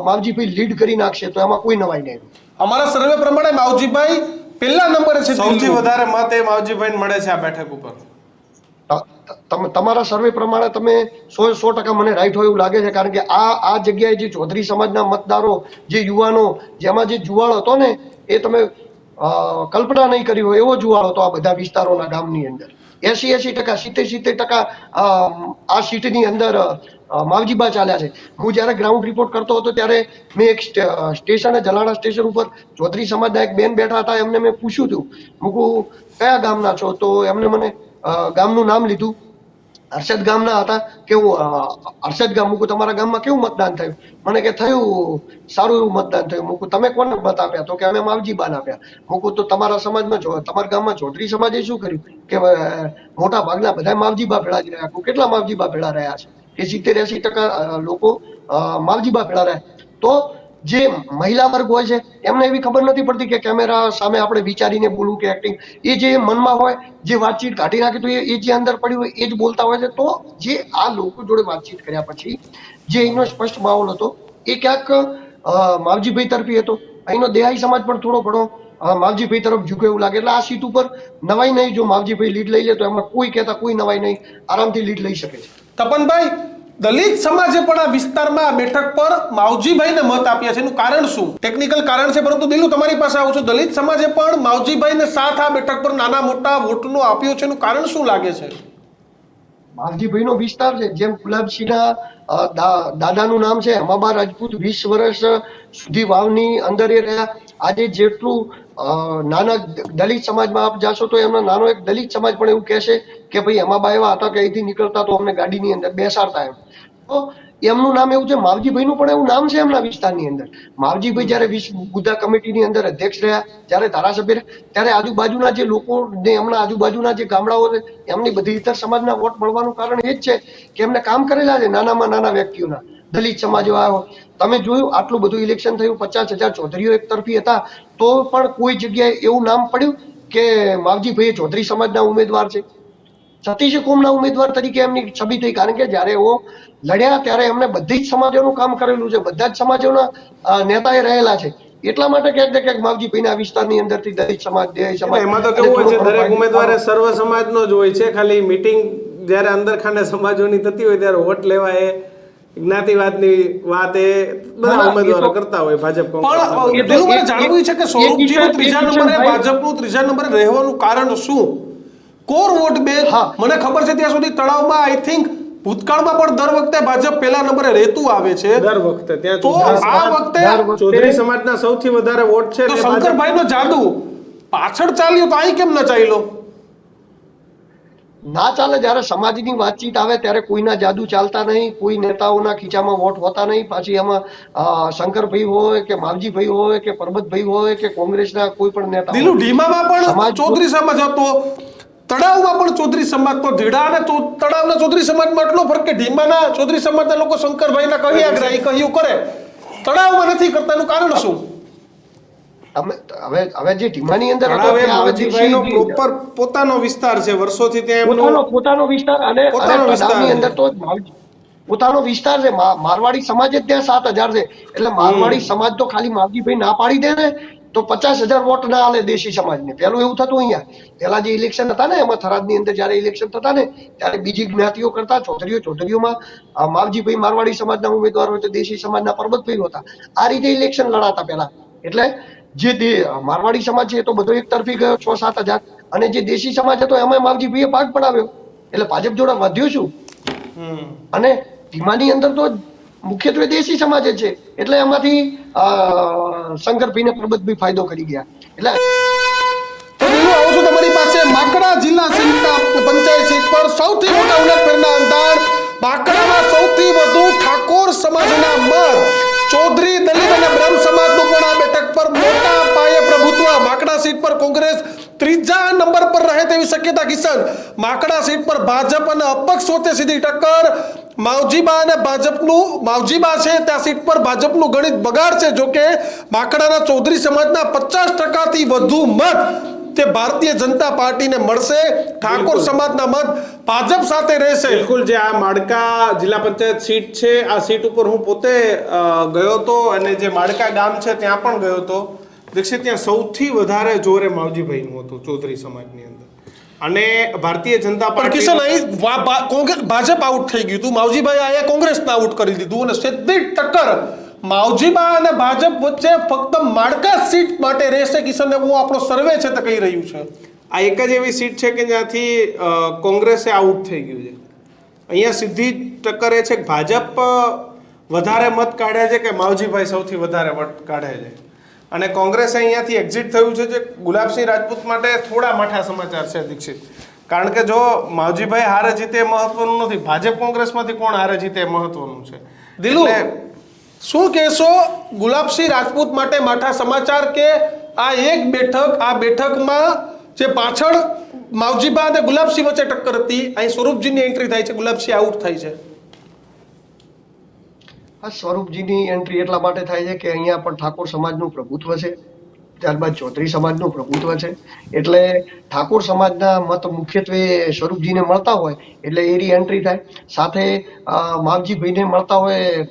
C: માવજીભાઈ લીડ કરી નાખશે, તો એમાં કોઈ નવાઈ નહીં.
A: અમારા સર્વે પ્રમાણે માવજીભાઈ પહેલા નંબરે છે.
D: સૌથી વધારે મત એ માવજીભાઈને મળે છે આ બેઠક ઉપર.
C: તમારા સર્વે પ્રમાણે તમે 100% મને રાઈટ હોય એવું લાગે છે, કારણ કે આ જગ્યાએ જે ચૌધરી સમાજના મતદારો, જે યુવાનો, જેમાં જે જુવાળ હતો ને એ તમે કલ્પના નહીં કરી હોય એવો જુવાળ હતો આ બધા વિસ્તારોના ગામની અંદર. 80% 70% આ સીટની અંદર માવજીબા ચાલ્યા છે. હું જ્યારે ગ્રાઉન્ડ રિપોર્ટ કરતો હતો ત્યારે મેં એક સ્ટેશને, જલાણા સ્ટેશન ઉપર ચૌધરી સમાજના એક બેન બેઠા હતા. એમને મેં પૂછ્યું હતું, મૂકું કયા ગામના છો? તો એમને મને ગામનું નામ લીધું. હર્ષદ ગામના હતા. કે હું હર્ષદ ગામ. મૂકું તમારા ગામમાં કેવું મતદાન થયું? મને કે થયું સારું એવું મતદાન થયું. મૂકું તમે કોને મત આપ્યા? તો કે અમે માવજીબાને આપ્યા. મૂકું તો તમારા સમાજમાં, તમારા ગામમાં ચૌધરી સમાજે શું કર્યું? કે મોટા ભાગના બધા માવજીબા ભેળા જ રહ્યા. કેટલા માવજીબા ભેળા રહ્યા છે? કે 70-80% લોકો માવજીબા ભેળા રહ્યા. તો જે મહિલા વર્ગ હોય છે એમને એવી ખબર નથી પડતી કે કેમેરા સામે આપણે વિચારીને બોલવું કે એક્ટિંગ, એ જે મનમાં હોય, જે વાતચીત કાઢી નાખી તો એ જે અંદર પડ્યું હોય એ જ બોલતા હોય છે. તો જે આ લોકો જોડે વાતચીત કર્યા પછી જે એનો સ્પષ્ટ માહોલ હતો એ ક્યાંક માવજીભાઈ તરફી હતો. અહીંનો દેહાઈ સમાજ પણ થોડો ઘણો માવજીભાઈ તરફ ઝૂકે એવું લાગે. એટલે આ સીટ ઉપર નવાઈ નહીં. જો માવજીભાઈ લીડ લઈ લે તો એમાં કોઈ કહેતા કોઈ નવાઈ નહીં, આરામથી લીડ લઈ શકે છે.
A: તપનભાઈ, દલિત સમાજે પણ આ વિસ્તારમાં આ બેઠક પર માવજીભાઈને મત આપ્યા છે. એનું કારણ શું? ટેકનિકલ કારણ છે, પરંતુ દિલુ તમારી પાસે આવું છું. દલિત સમાજે પણ માવજીભાઈને સાથ આ બેઠક પર નાના મોટા વોટનો આપ્યો છે. એનું કારણ શું લાગે છે?
C: માવજીભાઈનો વિસ્તાર છે. જેમ ગુલાબસિંહના દાદાનું નામ છે હમાબા રાજપૂત, 20 વર્ષ સુધી વાવની અંદર એ રહ્યા. આજે જેટલું નાના દલિત સમાજમાં આપ જાશો તો એમનો નાનો એક દલિત સમાજ પણ એવું કહેશે કે ભાઈ હમાબા એવા હતા કે અહીંથી નીકળતા તો અમને ગાડીની અંદર બેસાડતા. એમ તો એમનું નામ એવું છે. માવજીભાઈનું પણ એવું નામ છે એમના વિસ્તારની અંદર. માવજીભાઈ જ્યારે વિશ્વ ગુદા કમિટીની અંદર અધ્યક્ષ રહ્યા, જ્યારે ધારાસભ્ય રહ્યા, ત્યારે આજુબાજુના જે લોકો ને એમના આજુબાજુના જે ગામડાઓ છે એમની બધી ઇતર સમાજના વોટ મળવાનું કારણ એ જ છે કે એમને કામ કરેલા છે નાનામાં નાના વ્યક્તિઓના. દલિત સમાજો આવ્યો, તમે જોયું આટલું બધું ઇલેક્શન થયું, 50,000 ચૌધરીઓ એક તરફી હતા, તો પણ કોઈ જગ્યાએ એવું નામ પડ્યું કે માવજીભાઈ ચૌધરી સમાજના ઉમેદવાર છે? સતીશ કોમના ઉમેદવાર તરીકે એમની છબી થઈ, કારણ કે જ્યારે એઓ લડ્યા ત્યારે એમને બધી જ સમાજોનું કામ કરેલું છે, બધા જ સમાજોના નેતાએ રહેલા છે. એટલા માટે ક્યાંક ને ક્યાંક માવજીભાઈના વિસ્તારની અંદરથી દલિત સમાજ, દેહાઈ સમાજ,
D: એમાં તો કેવું હોય છે, દરેક ઉમેદવારે સર્વ સમાજનો જ હોય છે. ખાલી મીટિંગ જ્યારે અંદર ખાને સમાજોની થતી હોય ત્યારે વોટ લેવા એ જ્ઞાતિવાદની વાત એ બધા ઉમેદવારો કરતા હોય ભાજપ કોંગ્રેસ.
A: પણ દિલુ, મને જાણવું છે કે સ્વરૂપજીનું ત્રીજા નંબરે, ભાજપનું ત્રીજા નંબરે રહેવાનું કારણ શું? કોર વોટ બેંક, મને ખબર છે ત્યાં સુધી તળાવમાં આઈ થિંક ભૂતકાળમાં પણ દર વખતે ભાજપ પહેલા નંબરે રહેતું આવે છે.
D: દર વખતે ત્યાં
A: તો આ વખતે
D: ચૌધરી સમાજના સૌથી વધારે વોટ છે.
A: તો શંકરભાઈનો જાદુ પાછળ ચાલ્યો તો અહીં કેમ ન ચાલ્યો?
C: ના ચાલે. જ્યારે સમાજની વાતચીત આવે ત્યારે કોઈના જાદુ ચાલતા નહીં, કોઈ નેતાઓના ખીચામાં વોટ હોતા નહીં. પાછી એમાં શંકરભાઈ હોય કે માવજીભાઈ હોય કે પરબતભાઈ હોય કે કોંગ્રેસના કોઈ પણ નેતા.
A: દિલુ, ઢીમામાં પણ ચૌધરી સમાજ હતો, તળાવમાં પણ ચૌધરી સમાજનો ધીડા અને તળાવના ચૌધરી સમાજમાં એટલો ફરક કે ઢીમાના ચૌધરી સમાજના લોકો શંકરભાઈના કહી આગ્રહી કહ્યું કરે, તળાવમાં નથી કરતા, એનું કારણ શું?
C: હવે જે ઢીમાની અંદર હતો
D: તળાવ એ
C: ત્યાં
D: માવજીભાઈનો
C: દેશી
D: પ્રોપર પોતાનો વિસ્તાર છે, વર્ષોથી ત્યાં એમનો
C: પોતાનો વિસ્તાર અને
D: પોતાનો વિસ્તાર
C: તળાવની
D: છે.
C: અંદર તો પોતાનો વિસ્તાર છે. મારવાડી સમાજ જ ત્યાં 7,000 છે. એટલે મારવાડી સમાજ તો ખાલી માવજીભાઈ ના પાડી દે ને તો 50,000 વોટ ના આલે દેશી સમાજને. પેલું એવું થતું અહીંયા. પેલા જે ઇલેક્શન હતા ને એમાં થરાદની અંદર જયારે ઇલેક્શન થતા ને ત્યારે બીજી જ્ઞાતિઓ કરતા ચોધરીઓમાં માવજીભાઈ મારવાડી સમાજના ઉમેદવાર હોય તો દેશી સમાજના પરબતભાઈ હતા. આ રીતે ઇલેક્શન લડાતા પેલા. એટલે જે મારવાડી સમાજ છે એ તો બધો એક તરફી ગયો 6-7,000, અને જે દેશી સમાજ હતો એમાં માવજીભાઈએ ભાગ પડાવ્યો. એટલે ભાજપ જોડે વધ્યું શું? અને ધીમાની અંદર તો મુખ્યત્વે દેશી સમાજ જ છે. એટલે એમાંથી શંકરભાઈ ને પરબતભાઈ ફાયદો કરી ગયા. એટલે
A: તો દિલુ, આવું છું તમારી પાસે માકડા જિલ્લા પંચાયત સીટ પર સૌથી મોટા ઉલટફેરના અંતર. માકડામાં સૌથી વધુ ઠાકોર સમાજના મત, ચૌધરી, દલિત અને બ્રહ્મ સમાજનું પણ આ બેઠક પર મોટા પાયે પ્રભુત્વ. માકડા સીટ પર કોંગ્રેસ ત્રીજા નંબર પર રહે તેવી શક્યતા. કિશન, માકડા સીટ પર ભાજપ અને અપક્ષ વચ્ચે સીધી ટક્કર. માવજીબા અને માવજીબા છે ત્યાં સીટ પર ભાજપનું ગણિત બગાડશે. જોકે માકડાના ચૌધરી સમાજના 50%થી વધુ મત તે ભારતીય જનતા પાર્ટીને મળશે. ઠાકોર સમાજના મત ભાજપ સાથે રહેશે.
D: બિલકુલ, જે આ માડકા જિલ્લા પંચાયત સીટ છે, આ સીટ ઉપર હું પોતે ગયો હતો અને જે માડકા ગામ છે ત્યાં પણ ગયો હતો. દીક્ષિત, ત્યાં સૌથી વધારે જોરે માવજીભાઈનું હતું ચૌધરી સમાજની અંદર, અને ભારતીય જનતા
A: પણ
D: પાર્ટી
A: કિશન, અહીં ભાજપ આઉટ થઈ ગયું હતું, માવજીભાઈ અહીંયા કોંગ્રેસને આઉટ કરી દીધું, અને સીધી ટક્કર માવજીબા અને ભાજપ વચ્ચે ફક્ત માડકા સીટ માટે રહેશે. કિશન, હું આપણો સર્વે છે તે કહી રહ્યું છે.
D: આ એક જ એવી સીટ છે કે જ્યાંથી કોંગ્રેસે આઉટ થઈ ગયું છે. અહીંયા સીધી ટક્કર એ છે કે ભાજપ વધારે મત કાઢે છે કે માવજીભાઈ સૌથી વધારે મત કાઢે છે, અને કોંગ્રેસે અહીંયાથી એક્ઝિટ થયું છે. જે ગુલાબસિંહ રાજપૂત માટે થોડા માઠા સમાચાર છે દીક્ષિત, કારણ કે જો માવજીભાઈ હારે જીતે એ મહત્વનું નથી, ભાજપ કોંગ્રેસમાંથી કોણ હારે જીતે એ મહત્વનું છે.
A: દિલુ, શું કહેશો ગુલાબસિંહ રાજપૂત માટે માઠા સમાચાર કે આ એક બેઠક, આ બેઠકમાં જે પાછળ માવજીબા અને ગુલાબસિંહ વચ્ચે ટક્કર હતી, અહીં સ્વરૂપજીની એન્ટ્રી થાય છે, ગુલાબસિંહ આઉટ થાય છે.
C: આ સ્વરૂપજીની એન્ટ્રી એટલા માટે થાય છે કે અહીંયા પણ ઠાકોર સમાજનું પ્રભુત્વ છે, ત્યારબાદ ચૌધરી સમાજનું પ્રભુત્વ છે. એટલે ઠાકોર સમાજના મત મુખ્યત્વે સ્વરૂપજીને મળતા હોય એટલે એની એન્ટ્રી થાય. સાથે માવજીભાઈને મળતા હોય,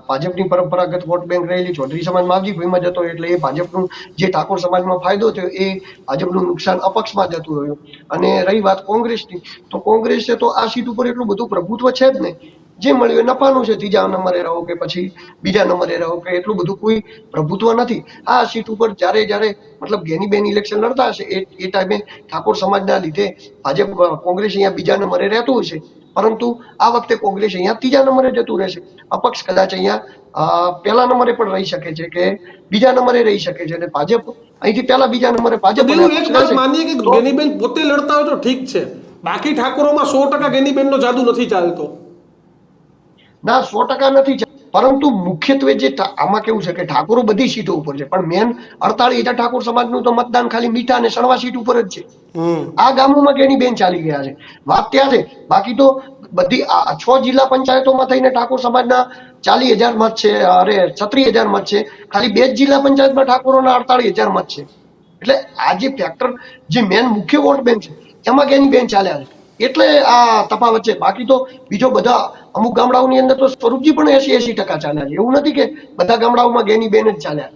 C: ભાજપની પરંપરાગત વોટ બેંક રહેલી ચૌધરી સમાજ માવજીભાઈમાં જતો હોય એટલે એ ભાજપનું જે ઠાકોર સમાજમાં ફાયદો થયો એ ભાજપનું નુકસાન અપક્ષમાં જતું રહ્યું. અને રહી વાત કોંગ્રેસની, તો કોંગ્રેસે તો આ સીટ ઉપર એટલું બધું પ્રભુત્વ છે જ નહીં. જે મળ્યું એ નફાનું છે. ત્રીજા નંબરે રહો કે પછી બીજા નંબરે રહો કે એટલું બધું કોઈ પ્રભુત્વ નથી. આ સીટ ઉપર જ્યારે મતલબ ગેનીબેન ઇલેક્શન લડતા હશે એ ટાઈમે ઠાકોર સમાજના લીધે ભાજપ કોંગ્રેસ અહીંયા બીજા નંબરે રહેતું હશે, પરંતુ આ વખતે કોંગ્રેસ અહીંયા ત્રીજા નંબરે જતું રહેશે. અપક્ષ કદાચ અહીંયા પહેલા નંબરે પણ રહી શકે છે કે બીજા નંબરે રહી શકે છે, અને ભાજપ અહીંથી પહેલા બીજા નંબરે ભાજપ.
A: એક વાત માનીએ કે ગેનીબેન પોતે લડતા હોય તો ઠીક છે, બાકી ઠાકોરોમાં 100% ગેનીબેનનો જાદુ નથી ચાલતો.
C: ના, 100% નથી, પરંતુ મુખ્યત્વે જે આમાં કેવું છે કે ઠાકોરો બધી સીટો ઉપર છે, પણ મેન 48,000 ઠાકોર સમાજનું તો મતદાન ખાલી મીઠા અને સણવા સીટ ઉપર જ છે. આ ગામોમાં કેની બેન ચાલી ગયા છે, વાત ત્યાં છે. બાકી તો બધી 6 જિલ્લા પંચાયતોમાં થઈને ઠાકોર સમાજના 40,000 મત છે, અરે 36,000 મત છે. ખાલી 2 જિલ્લા પંચાયતમાં ઠાકોરોના 48,000 મત છે. એટલે આ જે ફેક્ટર, જે મેન મુખ્ય વોટ બેંક છે એમાં કેની બેન ચાલ્યા છે, એટલે આ તફાવત છે. બાકી તો બીજો બધા અમુક ગામડાઓની અંદર તો સ્વરૂપજી પણ 80% ચાલ્યા છે. એવું નથી કે બધા ગામડાઓમાં ગેની બેન જ ચાલ્યા.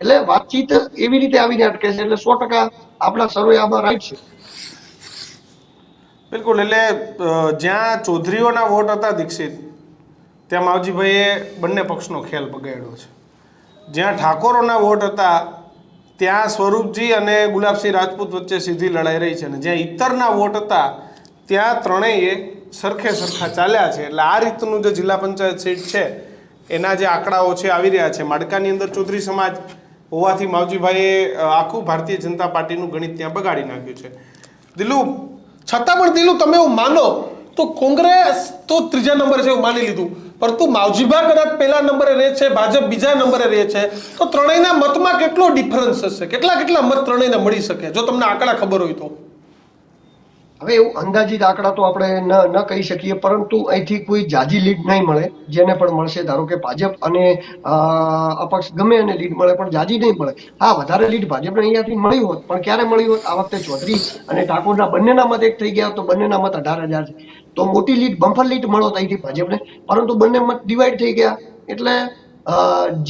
C: એટલે વાતચીત એવી રીતે આવીને અટકે છે. એટલે 100% આપણા સર્વે આમાં રાઈટ છે.
D: બિલકુલ, એટલે જ્યાં ચૌધરીઓના વોટ હતા દીક્ષિત, ત્યાં માવજીભાઈએ બંને પક્ષનો ખેલ બગાડ્યો છે. જ્યાં ઠાકોરોના વોટ હતા ત્યાં સ્વરૂપજી અને ગુલાબસિંહ રાજપૂત વચ્ચે સીધી લડાઈ રહી છે, અને જ્યાં ઇતરના વોટ હતા ત્યાં ત્રણેય સરખે સરખા ચાલ્યા છે. એટલે આ રીતનું જે જિલ્લા પંચાયત સીટ છે એના જે આંકડાઓ છે આવી રહ્યા છે. માડકાની અંદર ચૌધરી સમાજ હોવાથી માવજીભાઈએ આખું ભારતીય જનતા પાર્ટીનું ગણિત ત્યાં બગાડી નાખ્યું છે. દિલુ,
A: છતાં પણ દિલુ, તમે એવું માનો તો કોંગ્રેસ તો ત્રીજા નંબરે છે એવું માની લીધું, પરંતુ માવજીભા કદાચ પહેલા નંબરે રહે છે, ભાજપ બીજા નંબરે રહે છે, તો ત્રણેયના મતમાં કેટલો ડિફરન્સ હશે? કેટલા મત ત્રણેયને મળી શકે, જો તમને આંકડા ખબર હોય તો?
C: હવે એવું અંદાજિત આંકડા તો આપણે ન કહી શકીએ, પરંતુ અહીંથી કોઈ જાજી લીડ નહીં મળે. જેને પણ મળશે, ધારો કે ભાજપ અને અપક્ષ ગમે એને લીડ મળે, પણ જાજી નહીં મળે. હા, વધારે લીડ ભાજપને અહીંયાથી મળી હોત, પણ ક્યારે મળી હોત? આ વખતે ચૌધરી અને ઠાકોરના બંનેના મત એક થઈ ગયા, તો બંનેના મત 18,000 છે. તો મોટી લીડ, બમ્ફર લીડ મળો અહીંથી ભાજપને, પરંતુ બંને મત ડિવાઈડ થઈ ગયા. એટલે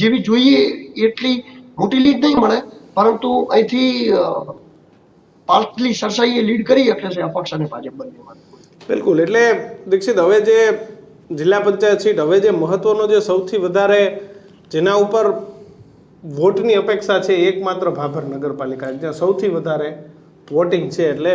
C: જેવી જોઈએ એટલી મોટી લીડ નહીં મળે, પરંતુ અહીંથી પાર્ટલી સરસાઈએ લીડ કરી શકે છે અપક્ષ અને ભાજપ બંનેમાં.
D: બિલકુલ. એટલે દીક્ષિત, હવે જે જિલ્લા પંચાયત સીટ, હવે જે મહત્વનો, જે સૌથી વધારે જેના ઉપર વોટની અપેક્ષા છે, એકમાત્ર ભાભર નગરપાલિકા જ્યાં સૌથી વધારે વોટિંગ છે. એટલે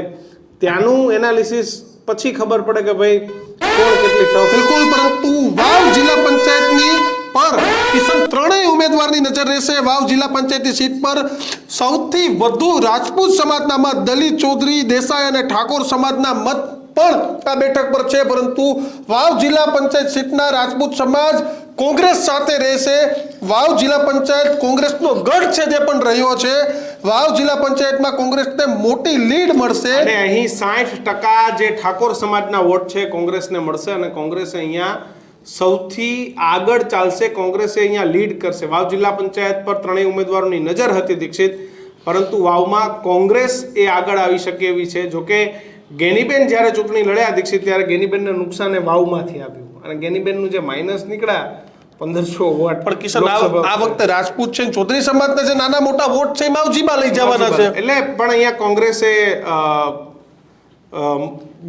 D: ત્યાંનું એનાલિસિસ પછી ખબર પડે કે ભાઈ કોણ કેટલી ટફ.
A: બિલકુલ, પરંતુ વાવ જિલ્લા પંચાયતની પર કિશન ત્રણેય ઉમેદવારની નજર રહેશે. વાવ જિલ્લા પંચાયતની સીટ પર સૌથી વધુ રાજપૂત સમાજના મત, દલિત, ચૌધરી, દેસાઈ અને ઠાકોર સમાજના મત પણ આ બેઠક પર છે. પરંતુ વાવ જિલ્લા પંચાયત સીટના રાજપૂત સમાજ કોંગ્રેસ સાથે રહેશે. વાવ જિલ્લા પંચાયત કોંગ્રેસનો ગઢ છે, જે પણ રહ્યો છે. વાવ જિલ્લા પંચાયતમાં કોંગ્રેસને મોટી લીડ મળશે
D: અને અહીં 60% જે ઠાકોર સમાજના વોટ છે કોંગ્રેસને મળશે અને કોંગ્રેસે અહીંયા સૌથી આગળ ચાલશે. કોંગ્રેસે અહીંયા લીડ કરશે. વાવ જિલ્લા પંચાયત પર ત્રણેય ઉમેદવારોની નજર હતી દીક્ષિત, પરંતુ વાવમાં કોંગ્રેસ એ આગળ આવી શકે એવી છે. જોકે ગેનીબેન જ્યારે ચૂંટણી લડ્યા દીક્ષિત, ત્યારે ગેનીબેનને નુકસાન એ વાવમાંથી આવ્યું અને ગેનીબેનનું જે માઇનસ નીકળ્યા 1500 વોટ.
A: પણ કિશન આ વખતે રાજપૂત છે, ચૌધરી સમાજના જે નાના મોટા વોટ છે, માવજીમાં લઈ જવાના છે.
D: એટલે પણ અહીંયા કોંગ્રેસે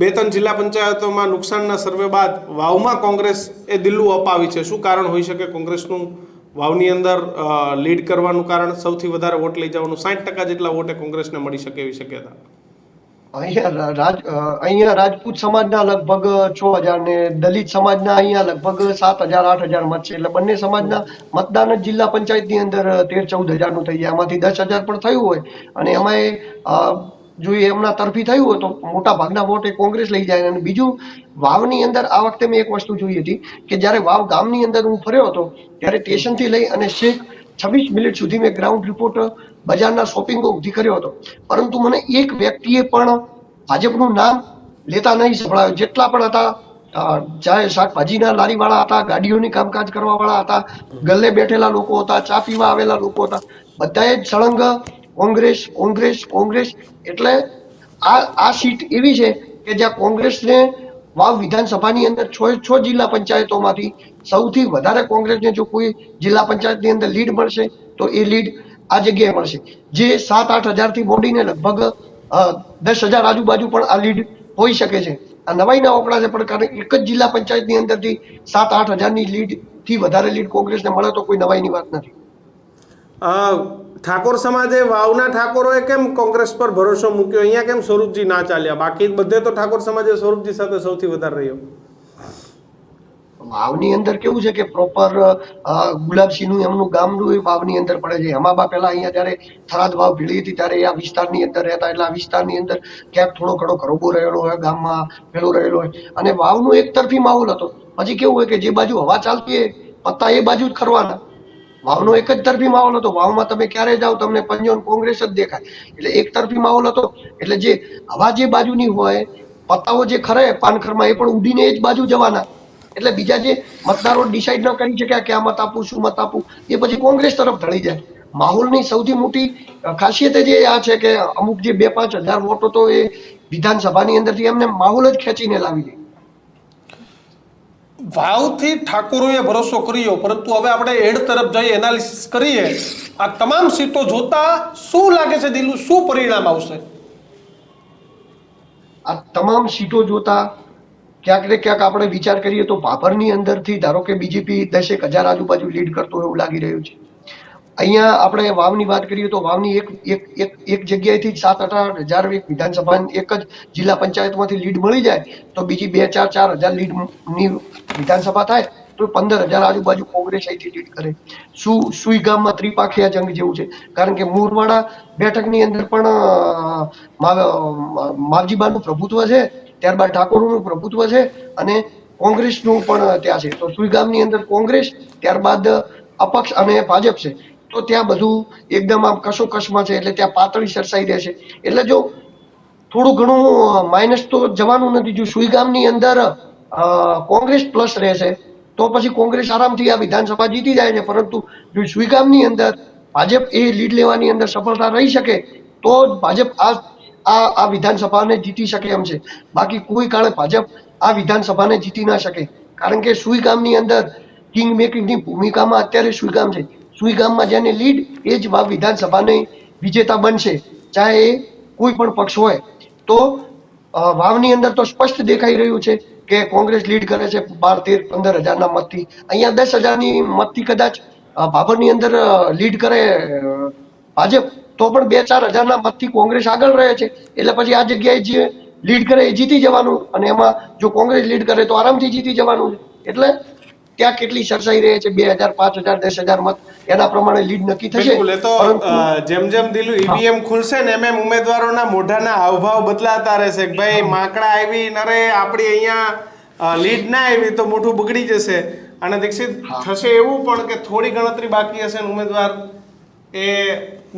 D: 2-3 જિલ્લા પંચાયતોમાં નુકસાનના સર્વે બાદ વાવમાં કોંગ્રેસ એ દિલ્હી અપાવી છે. શું કારણ હોઈ શકે કોંગ્રેસનું વાવની અંદર લીડ કરવાનું કારણ? સૌથી વધારે વોટ લઈ જવાનું, 60% જેટલા વોટે કોંગ્રેસને મળી શકે એવી શક્યતા.
C: અહીંયા રાજપૂત સમાજના લગભગ 6,000 ને દલિત સમાજના અહીંયા લગભગ 7,000-8,000 મત છે. એટલે બંને સમાજના મતદાન જ જિલ્લા પંચાયતની અંદર 13-14 હજારનું થઈ જાય. એમાંથી 10,000 પણ થયું હોય અને એમાં જોઈએ એમના તરફી થયું હોય તો મોટા ભાગના વોટ એ કોંગ્રેસ લઈ જાય. અને બીજું, વાવની અંદર આ વખતે મેં એક વસ્તુ જોઈ હતી કે જ્યારે વાવ ગામની અંદર હું ફર્યો હતો, ત્યારે સ્ટેશનથી લઈ અને છેક 26 મિનિટ સુધી મેં ગ્રાઉન્ડ રિપોર્ટ બજારના શોપિંગો ઉધી કર્યો હતો, પરંતુ મને એક વ્યક્તિએ પણ ભાજપનું નામ લેતા નહીં સંભળાયું. જેટલા પણ હતા, ચાહે શાકભાજીના લારીવાળા હતા, ગાડીઓની કામકાજ કરવાવાળા હતા, ગલ્લે બેઠેલા લોકો હતા, ચા પીવા આવેલા લોકો હતા, બધાએ જ સળંગ કોંગ્રેસ કોંગ્રેસ કોંગ્રેસ. એટલે આ સીટ એવી છે કે જ્યાં કોંગ્રેસને વાવ વિધાનસભાની અંદર 6 જિલ્લા પંચાયતોમાંથી સૌથી વધારે કોંગ્રેસને જો કોઈ જિલ્લા પંચાયતની અંદર લીડ મળશે તો એ લીડ આ જગ્યાએ મળશે. જે 7-8 હજારથી મોડીને લગભગ 10,000 આજુબાજુ પણ આ લીડ હોઈ શકે છે. આ નવાઈના ઓકળા છે, પણ કારણ એક જ જિલ્લા પંચાયતની અંદરથી 7-8 હજારની લીડથી વધારે લીડ કોંગ્રેસને મળે તો કોઈ નવાઈની વાત નથી.
D: ઠાકોર સમાજે, વાવના ઠાકોરોએ કેમ કોંગ્રેસ પર ભરોસો મૂક્યો? અહીંયા કેમ સ્વરૂપજી ના ચાલ્યા? બાકી બધે તો ઠાકોર સમાજે સ્વરૂપજી સાથે સૌથી વધારે રહ્યો.
C: વાવની અંદર કેવું છે કે પ્રોપર ગુલાબસિંહનું એમનું ગામનું એ વાવની અંદર પડે છે. હમાબા પહેલા અહીંયા જયારે થરાદ વાવ ભીડી હતી ત્યારે આ વિસ્તારની અંદર રહેતા, એટલે આ વિસ્તારની અંદર ક્યાંક થોડો ઘણો ખરોબો રહેલો હોય, ગામમાં પેલો રહેલો હોય, અને વાવનું એક તરફી માહોલ હતો. પછી કેવું હોય કે જે બાજુ હવા ચાલતી હોય પત્તા એ બાજુ જ ખરવાના. વાવનો એક જ તરફી માહોલ હતો. વાવમાં તમે ક્યારે જાઓ તમને પંજોન કોંગ્રેસ જ દેખાય. એટલે એક તરફી માહોલ હતો. એટલે જે હવા જે બાજુની હોય, પત્તાઓ જે ખરે પાનખરમાં, એ પણ ઉડીને એ જ બાજુ જવાના. એટલે બીજા જે મતદારો ડિસાઈડ ન કરી શક્યા કે આ મત આપું, શું મત આપું, એ પછી કોંગ્રેસ તરફ ઢળી જાય. માહોલની સૌથી મોટી ખાસિયત જે આ છે કે અમુક જે 2-5 હજાર વોટો તો એ વિધાનસભાની અંદરથી એમને માહોલ જ ખેંચીને લાવી દે.
A: વાવથી ઠાકોરોએ ભરોસો કર્યો, પરંતુ હવે આપણે એડ તરફ જઈ એનાલિસિસ કરીએ. આ તમામ સીટો જોતા શું લાગે છે દિલુ, શું પરિણામ આવશે?
C: આ તમામ સીટો જોતા ક્યાંક ને ક્યાંક આપણે વિચાર કરીએ તો ભાભરની અંદરથી ધારો કે બીજેપી 10,000 આજુબાજુ લીડ કરતો એવું લાગી રહ્યું છે. અહીંયા આપણે વાવની વાત કરીએ તો વાવની એક જગ્યાએથી 7-8 હજાર વિધાનસભા એક જ જિલ્લા પંચાયતમાંથી લીડ મળી જાય તો બીજી 2-4 હજાર લીડની વિધાનસભા થાય તો 15,000 આજુબાજુ કોંગ્રેસ અહીંથી લીડ કરે. સુઈ ગામમાં ત્રિપાખિયા જંગ જેવું છે, કારણ કે મુરવાડા બેઠકની અંદર પણ માવજીબાનું પ્રભુત્વ છે, ત્યારબાદ ઠાકોરનું પ્રભુત્વ છે અને કોંગ્રેસનું પણ ત્યાં છે. તો સુઈ ગામની અંદર કોંગ્રેસ, ત્યારબાદ અપક્ષ અને ભાજપ છે. તો ત્યાં બધું એકદમ આમ કશોકશમાં છે, એટલે ત્યાં પાતળી સરસાઈ રહેશે. એટલે જો થોડું ઘણું માઇનસ તો જવાનું નથી. જો સુઈગામની અંદર કોંગ્રેસ પ્લસ રહેશે તો પછી કોંગ્રેસ આરામથી આ વિધાનસભા જીતી જાય છે, પરંતુ જો સુઈગામની અંદર ભાજપ એ લીડ લેવાની અંદર સફળતા રહી શકે તો જ ભાજપ આ વિધાનસભાને જીતી શકે એમ છે. બાકી કોઈ કારણે ભાજપ આ વિધાનસભાને જીતી ના શકે, કારણ કે સુઈગામની અંદર કિંગ મેકિંગની ભૂમિકામાં અત્યારે સુઈગામ છે. સુઈગામમાં જેને લીડ એ જ વિધાનસભાને વિજેતા બનશે, ચાહે એ કોઈ પણ પક્ષ હોય. તો વાવની અંદર તો સ્પષ્ટ દેખાઈ રહ્યું છે કે કોંગ્રેસ લીડ કરે છે 12, 13, 15,000 મતથી. અહીંયા 10,000 મતથી કદાચ ભાભરની અંદર લીડ કરે ભાજપ તો પણ 2-4 હજારના મતથી કોંગ્રેસ આગળ રહે છે. એટલે પછી આ જગ્યાએ જે લીડ કરે એ જીતી જવાનું, અને એમાં જો કોંગ્રેસ લીડ કરે તો આરામથી જીતી જવાનું છે. એટલે ત્યાં કેટલી સરસાઈ રહે છે 2,000, 5,000, 10,000 મત એના પ્રમાણે લીડ નક્કી થશે.
D: બિલકુલ. એ તો જેમ જેમ દિલું ઈવીએમ ખુલશે ને એમ ઉમેદવારોના મોઢાના હાવભાવ બદલાતા રહેશે કે ભાઈ માકડા આવી નરે આપણી અહીંયા લીડ ના આવી તો મોઢું બગડી જશે. અને દીક્ષિત થશે એવું પણ કે થોડી ગણતરી બાકી હશે ને ઉમેદવાર એ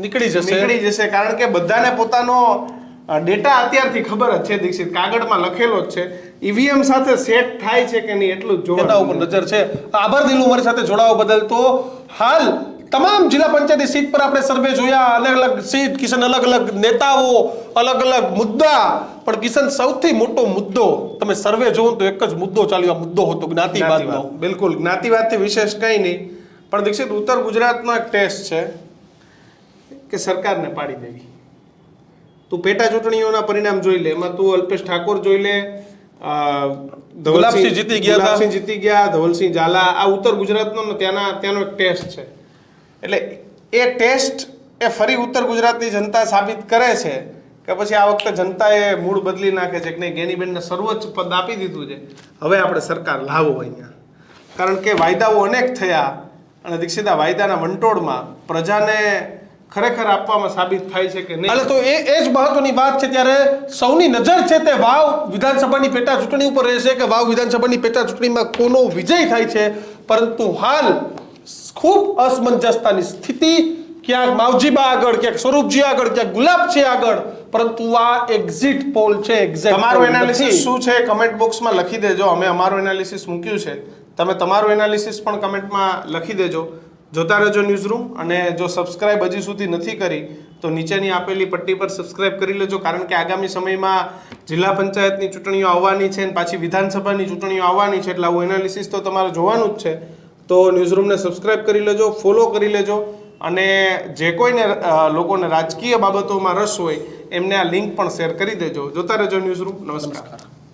D: નીકળી જશે, કારણ કે બધાને પોતાનો ડેટા અત્યારથી ખબર જ છે દીક્ષિત, કાગળમાં લખેલો જ છે. ઈવીએમ સાથે સેટ થાય છે કે નહીં એટલું જ
A: એના ઉપર નજર છે. આભાર દિલુ મારી સાથે જોડાવા બદલ. તો હાલ તમામ જિલ્લા પંચાયતી સીટ પર આપણે સર્વે જોયા, અલગ અલગ સીટ, કિશન અલગ અલગ નેતાઓ, અલગ અલગ મુદ્દા, પણ કિશન સૌથી મોટો મુદ્દો તમે સર્વે જોવો તો એક જ મુદ્દો ચાલ્યો, આ મુદ્દો હતો જ્ઞાતિવાદનો.
D: બિલકુલ, જ્ઞાતિવાદથી વિશેષ કંઈ નહીં. પણ દીક્ષિત ઉત્તર ગુજરાતનો એક ટેસ્ટ છે કે સરકારને પાડી દેવી. તું પેટા ચૂંટણીઓના પરિણામ જોઈ લે, એમાં તું અલ્પેશ ઠાકોર જોઈ લે,
A: ગુલાબસિંહ જીતી
D: ગયા, ધવલસિંહ ઝાલા, આ ઉત્તર ગુજરાતનો ત્યાંનો એક ટેસ્ટ છે. એટલે એ ટેસ્ટ એ ફરી ઉત્તર ગુજરાતની જનતા સાબિત કરે છે કે પછી આ વખતે જનતાએ મૂળ બદલી નાખે છે કે નહીં, ગેનીબેનને સર્વોચ્ચ પદ આપી દીધું છે, હવે આપણે સરકાર લાવો અહીંયા. કારણ કે વાયદાઓ અનેક થયા અને દીક્ષિત આ વાયદાના વંટોળમાં પ્રજાને ખરેખર આપવામાં સાબિત થાય છે કે નહીં.
A: એટલે તો એ જ મહત્વની વાત છે. ત્યારે સૌની નજર છે તે વાવ વિધાનસભાની પેટા ચૂંટણી ઉપર રહેશે કે વાવ વિધાનસભાની પેટા ચૂંટણીમાં કોનો વિજય થાય છે. પરંતુ હાલ ખૂબ અસમંજસતાની સ્થિતિ, ક્યાંક માવજીબા આગળ, ક્યાંક સ્વરૂપજી આગળ, ક્યાંક ગુલાબજી આગળ, પરંતુ આ એક્ઝિટ પોલ છે.
D: તમારું એનાલિસિસ શું છે કમેન્ટ બોક્સમાં લખી દેજો. અમે અમારું એનાલિસિસ મૂક્યું છે, તમે તમારું એનાલિસિસ પણ કમેન્ટમાં લખી દેજો. જોતા રહેજો ન્યૂઝરૂમ. અને જો સબસ્ક્રાઇબ હજી સુધી નથી કરી તો નીચેની આપેલી પટ્ટી પર સબસ્ક્રાઇબ કરી લેજો, કારણ કે આગામી સમયમાં જિલ્લા પંચાયતની ચૂંટણીઓ આવવાની છે અને પાછી વિધાનસભાની ચૂંટણીઓ આવવાની છે, એટલે આવું એનાલિસિસ તો તમારે જોવાનું જ છે. તો ન્યૂઝરૂમને સબસ્ક્રાઇબ કરી લેજો, ફોલો કરી લેજો, અને જે કોઈને લોકોને રાજકીય બાબતોમાં રસ હોય એમને આ લિંક પણ શેર કરી દેજો. જોતા રહેજો ન્યૂઝરૂમ. નમસ્કાર.